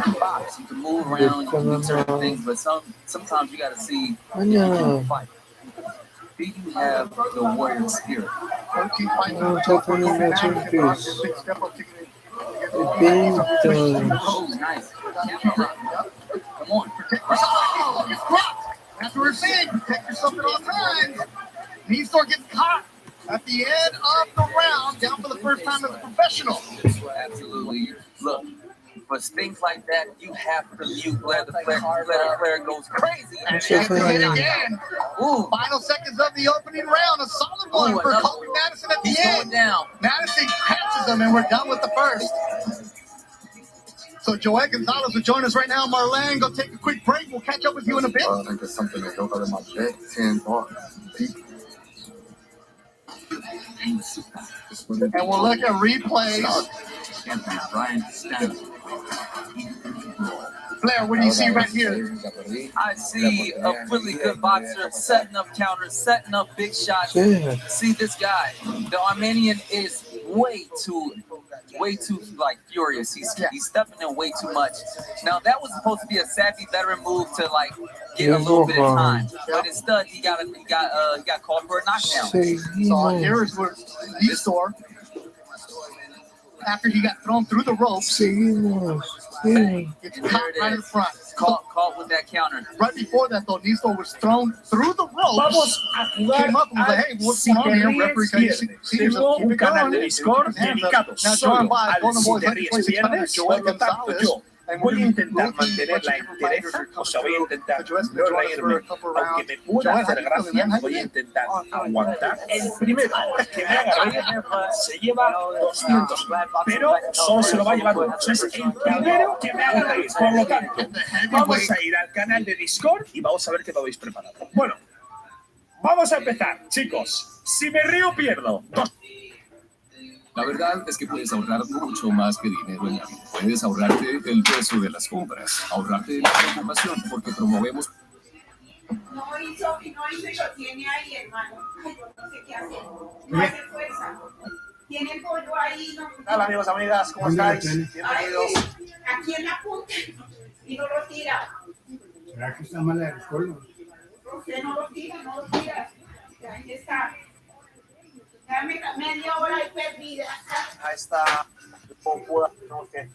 can box, you can move around, you can do certain things, but sometimes you gotta see if you can fight. Do you have the warrior spirit? No determinación que es. Oh, nice. Come on, protect yourself. It's blocked. That's what we're saying. Protect yourself at all times. Knee-store gets caught at the end of the round, down for the first time as a professional. Absolutely. Look, for things like that, you have to mute where the player goes crazy. And he gets hit again. Ooh, final seconds of the opening round. A solid one for Kobe Madison at the end. Down. Madison catches him, and we're done with the first. So Joel Gonzalez will join us right now. Marlene, go take a quick break. We'll catch up with you in a bit. I think it's something that goes out of my bed 10 bars deep. And we'll look at replays. Blair, what do you see right here? I see a really good boxer setting up counters, setting up big shots. Yeah. See this guy, the Armenian is way too like furious. He's stepping in way too much. Now that was supposed to be a savvy veteran move to like get a little bit of time, but instead he got called for a knockdown. So here is where Nestor, after he got thrown through the ropes, gets caught right in front. Caught with that counter. Right before that, though, Nestor was thrown through the ropes. Came up and was like, hey, what's going on here? Referee, can you see yourself? Keep it going. Now, joined by Golden Boy's 126 Joel Gonzalez. Voy a intentar mantener la entereza, o sea, voy a intentar no reírme, aunque me pueda hacer gracia, voy a intentar aguantar. El primero que me haga reír se lleva 200, pero solo se lo va a llevar uno. Es el primero que me haga reír. Por lo tanto, vamos a ir al canal de Discord y vamos a ver qué me habéis preparado. Bueno, vamos a empezar, chicos. Si me río, pierdo. La verdad es que puedes ahorrar mucho más que dinero en la vida. Puedes ahorrarte el peso de las compras, ahorrarte la preocupación porque promovemos. No hizo y lo tiene ahí, hermano. Ay, yo no sé qué hacer. No hace fuerza. Tiene el pollo ahí. No. Hola amigos, amigas, ¿cómo estáis? Bienvenidos. Aquí en la punta y no lo tira. ¿Será que está mala el color? Usted no lo tira. Ahí está. Dame media hora y perdida. Ahí está. Tenemos que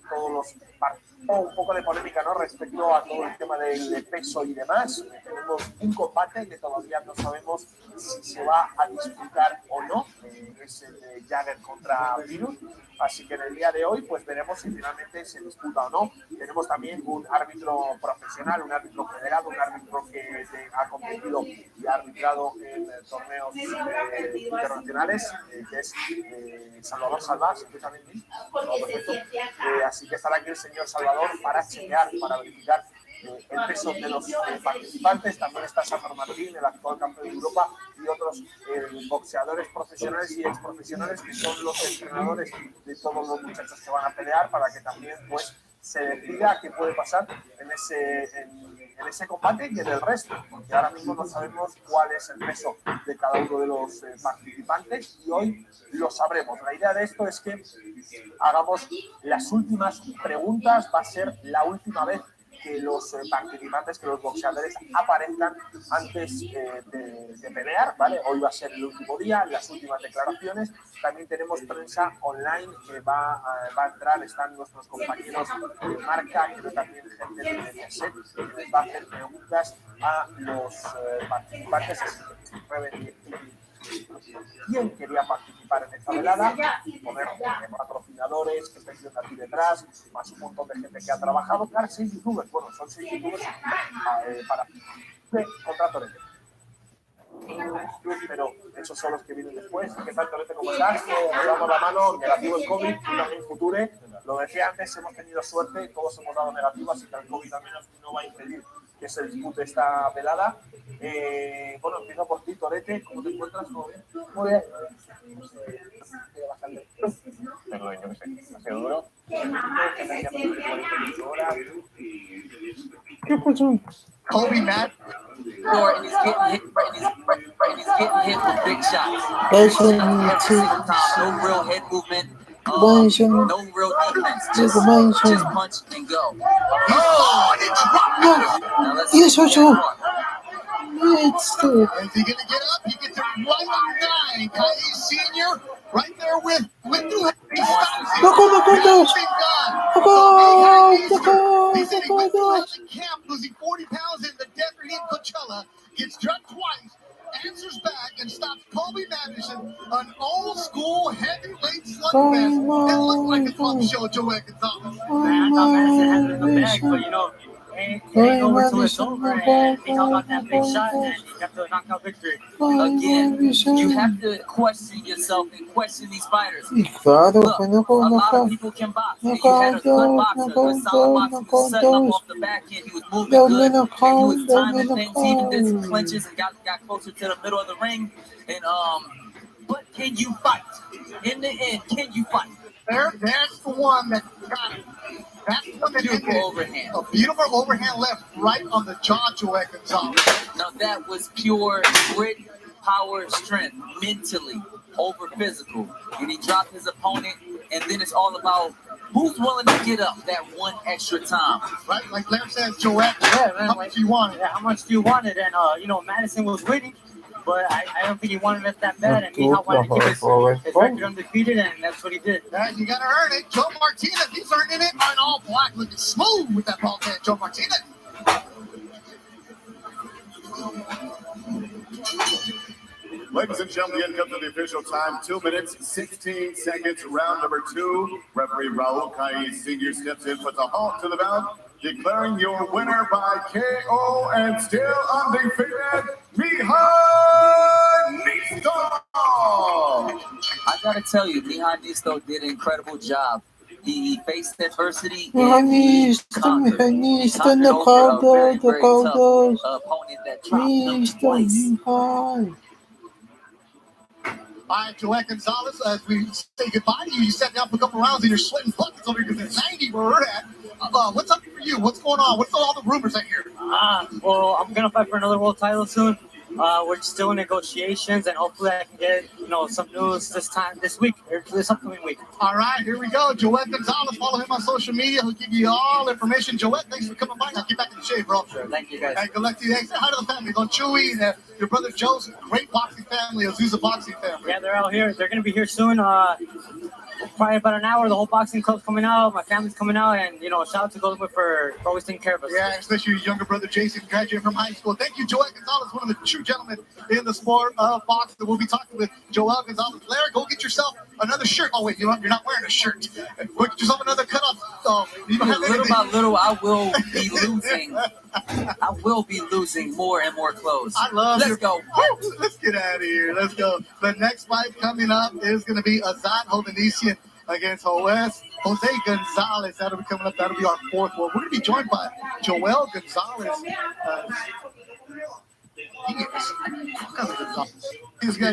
todos los partidos, un poco de polémica, ¿no? Respecto a todo el tema del peso y demás. Tenemos un combate que todavía no sabemos si se va a disputar o no. Es el de Jagger contra Virus. Así que en el día de hoy, pues veremos si finalmente se disputa o no. Tenemos también un árbitro profesional, un árbitro federado, un árbitro que ha competido y ha arbitrado en torneos internacionales, que es Salvador Salvás, que también así que estará aquí el señor Salvador para chequear, para verificar el peso de los participantes. También está San Martín, el actual campeón de Europa, y otros boxeadores profesionales y exprofesionales que son los entrenadores de todos los muchachos que van a pelear, para que también pues se decida qué puede pasar en ese combate y en el resto, porque ahora mismo no sabemos cuál es el peso de cada uno de los participantes y hoy lo sabremos. La idea de esto es que hagamos las últimas preguntas. Va a ser la última vez que los participantes, que los boxeadores aparezcan antes de pelear, ¿vale? Hoy va a ser el último día, las últimas declaraciones. También tenemos prensa online que va a entrar, están nuestros compañeros de marca, pero también gente de Mediaset, que les va a hacer preguntas a los participantes. Así que quién quería participar en esta velada, poner patrocinadores que estén viendo aquí detrás, más un montón de gente que ha trabajado, claro, 6 youtubers, bueno, son 6 youtubers para contra Torete. Pero esos son los que vienen después. ¿Qué tal, Torete? ¿Cómo estás? Nos damos la mano, negativo el COVID, tú también Future. Lo decía antes, hemos tenido suerte, todos hemos dado negativo, así que el COVID al menos no va a impedir que se dispute esta velada. Bueno, empiezo por ti, Torete. ¿Cómo te encuentras? ¿Todo bien? Muy bien. Perdón, yo no sé. Ha sido duro. ¿Qué pasó? Kobe, Matt. And he's getting hit with big shots. No real head movement. No real defense. Just punch and go. No. Y eso yo. It's the Is he gonna get up? He gets it right on 9. Kai Senior right there with two. He stops it. Bouncing gun. He said he went to the camp losing 40 pounds in the desert in Coachella, gets drugged twice, answers back, and stops Colby Madison, an old school heavyweight slugfest. It looked like a fun show, Joel Gonzalez. Man, I thought Madison had it in the bag, but you know, it ain't over till it's over, and he held out that big shot, and he got the knockout victory. Again, you have to question yourself and question these fighters. claro, Look, fue no a lot of people can box. And you had a good boxer, a good solid boxer who was setting up off the back end. He was moving good, and he was timing things. He even did some clinches and got closer to the middle of the ring. And but can you fight? In the end, can you fight? That's the one that got it. That's the one that Beautiful overhand. A beautiful overhand left right on the jaw, Joel Gonzalez. Now that was pure grit, power, strength, mentally over physical. And he dropped his opponent, and then it's all about who's willing to get up that one extra time. Right? Like Blair says, Joel, how much do you want it? Yeah, how much do you want it? And, you know, Madison was winning, but I don't think he wanted it that bad. And Mihal wanted to keep his record undefeated, and that's what he did. Yeah, you got to earn it. Joe Martinez, he's earning it on all black, looking smooth with that ball head, Joe Martinez. Ladies and gentlemen, here comes the official time. 2 minutes, 16 seconds, round number 2. Referee Raul Kai Sr. steps in, puts a halt to the bout, declaring your winner by KO and still undefeated, Mihal Nisto. I gotta tell you, Mihal Nisto did an incredible job. He faced adversity Mihal conquered over a very tough opponent that dropped him twice. All right, Joel Gonzalez, as we say goodbye to you, you sat down for a couple rounds and you're sweating buckets over here because it's 90 where we're at. What's up for you? What's going on? What's all the rumors I hear? Well, I'm going to fight for another world title soon. We're still in negotiations, and hopefully I can get, you know, some news this week, or this upcoming week. All right, here we go. Joel Gonzalez, follow him on social media. He'll give you all information. Joel, thanks for coming by. Now get back in the shade, bro. Sure, thank you, guys. Hey, good luck to you. Hey, say hi to the family. Don Chewy, your brother Joe's great boxing family, Azusa boxing family. Yeah, they're out here. They're going to be here soon. Probably about an hour. The whole boxing club's coming out. My family's coming out, and, you know, shout out to Golden Boy for always taking care of us. Yeah, especially your younger brother Jason, graduating from high school. Thank you, Joel Gonzalez, one of the true gentlemen in the sport of boxing. We'll be talking with Joel Gonzalez. Larry, go get yourself another shirt. Oh wait, you're not wearing a shirt. Go get yourself another cutoff. You don't have little by little, I will be losing. I will be losing more and more clothes. I love. Let's go. Let's get out of here. Let's go. The next fight coming up is going to be Azat Hovhannisyan against Jose Gonzalez. That'll be coming up. That'll be our fourth one. We're going to be joined by Joel Gonzalez. This guy,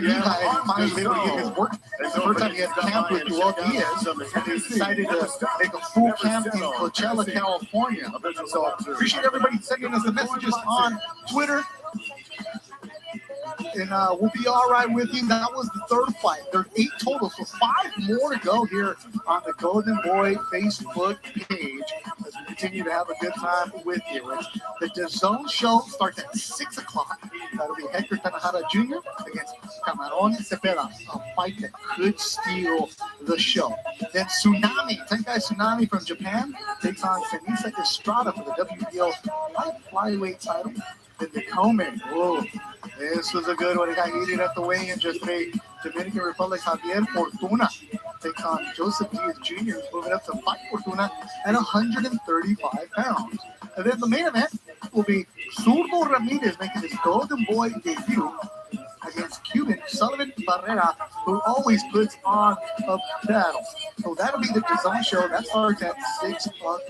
finally able to get his work. It's the first time he has camp with Joel Diaz, and he decided to make a full camp in Coachella, California. So appreciate everybody sending us the messages on Twitter. And we'll be all right with you. That was the third fight. There's 8 total, so 5 more to go here on the Golden Boy Facebook page as we continue to have a good time with you. The DAZN show starts at 6 o'clock. That'll be Hector Tanahara Jr. against Camarón Cepeda, a fight that could steal the show. Then Tsunami, Tenkai Tsunami from Japan, takes on Senisa Estrada for the WBO flyweight title. Then the Komen, whoa, this was a good one. He got heated at the weigh-in just today. Dominican Republic Javier Fortuna takes on Joseph Diaz Jr., who's moving up to fight Fortuna at 135 pounds. And then the main event will be Zurdo Ramirez making his Golden Boy debut against Cuban Sullivan Barrera, who always puts on a battle. So that'll be the DAZN show. That starts at 6 o'clock.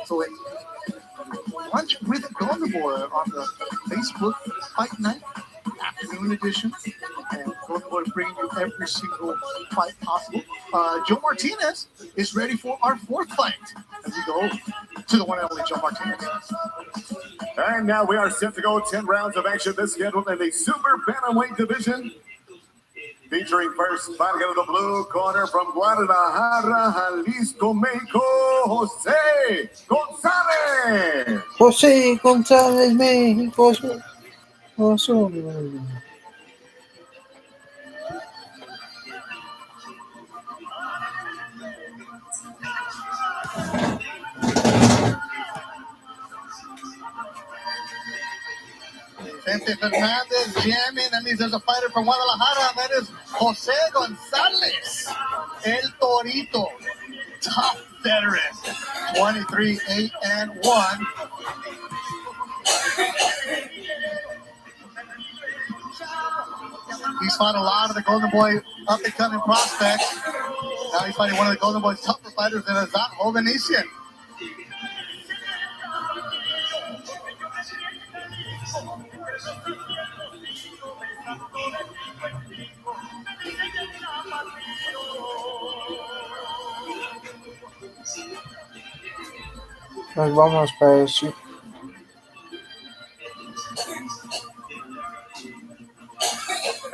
So lunch with Golden Boy on the Facebook Fight Night afternoon edition, and Golden Boy bringing you every single fight possible. Joe Martinez is ready for our fourth fight as we go to the one and only Joe Martinez. And now we are set to go 10 rounds of action this schedule in the super bantamweight division. Featuring first fighting out of the blue corner from Guadalajara, Jalisco, Mexico, Jose Gonzalez. José González, México. Vicente Fernandez jamming. That means there's a fighter from Guadalajara, and that is Jose Gonzalez, El Torito. Top veteran. 23-8-1. He's fought a lot of the Golden Boy up-and-coming prospects. Now he's fighting one of the Golden Boy's tougher fighters, and is not Hovenesian. Nos vamos para decir.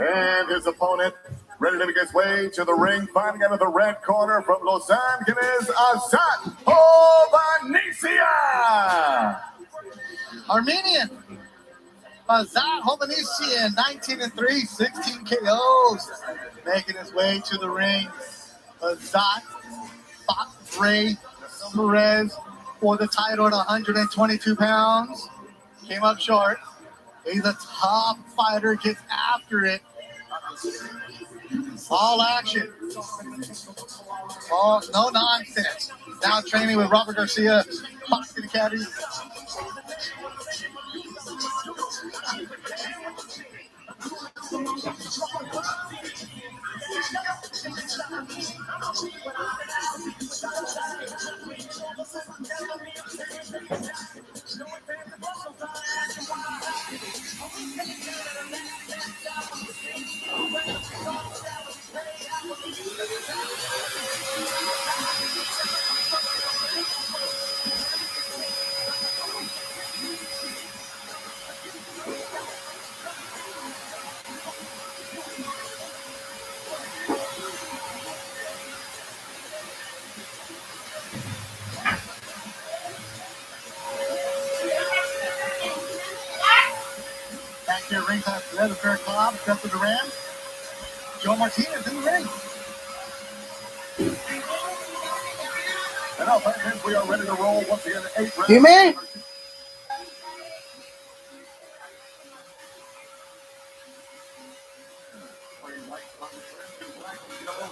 And his opponent ready to make his way to the ring, fighting out of the red corner from Los Angeles, Azat Hovanesian. Armenian. Azat Hovanesian, 19-3, 16 KOs. Making his way to the ring. Azat fought Ray Suarez for the title at 122 pounds. Came up short. He's a top fighter, gets after it. All action. Oh, no nonsense. Now training with Robert Garcia, Boxing Academy. Back here, ringside, the Fair Club, Justin Duran. Joe Martinez in the ring. And now, fans, we are ready to roll once again. 8 rounds. You may.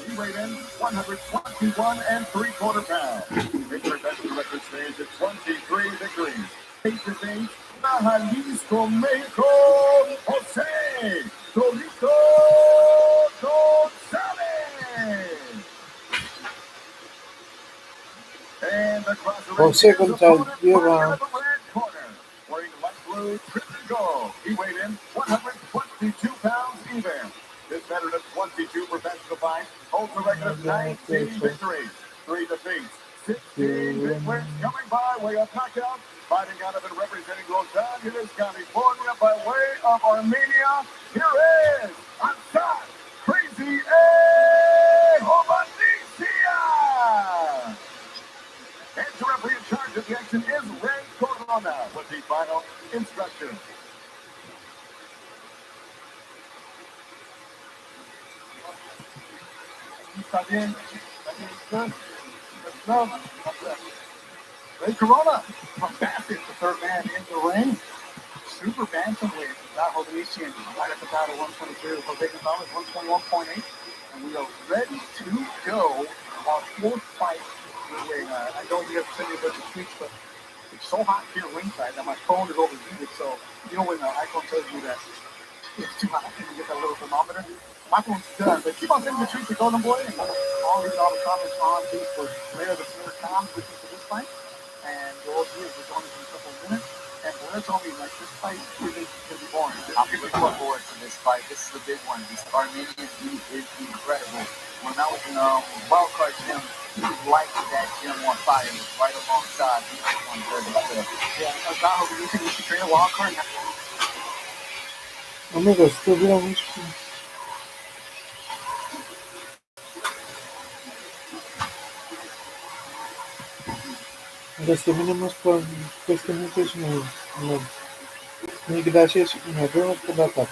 He weighed in 121 3/4 pounds. His professional record stands at 23 victories. 8 defeats. Jalisco, Mexico, Jose Torito Gonzalez. And across the Jose Gonzalez lleva. wearing light blue, trim and gold. He weighed in 122 pounds even. This veteran of 22 professional fights holds a record of 19 victories, 3 defeats, 16 big wins coming by way of knockout. Fighting out of and representing Los Angeles, California by way of Armenia, here is Azat Crazy A. Hovanesian. And the referee in charge of the action is Ray Corona with the final instructions. Está bien. Good. Good. Ray Corona from Bassett, the third man in the ring. Super bantamweight. That Hovanesian right at the battle 122. Jose Gonzalez 121.8. And we are ready to go. Our fourth fight. I know you have to send me a bunch of tweets, but it's so hot here ringside that my phone is overheated. So, you know when the iPhone tells you that it's too hot and you get that little thermometer? My phone's done. But keep on sending the tweets to Golden Boy. And I'll read all the comments on Facebook. Later, the Fair Tom looking for this fight. And we'll see if we're going in a couple of minutes. And Blair told me, like, this fight isn't going to be boring. I'm looking forward to this fight. This is a big one. This Armenian dude is incredible. When I was in wildcard gym, he was lighting that gym on fire right alongside. He was one good himself. Yeah, I hope you can train a wildcard. Amigos, estuvieron. Los terminamos con cuestiones de su Mil gracias y nos vemos por la tarde.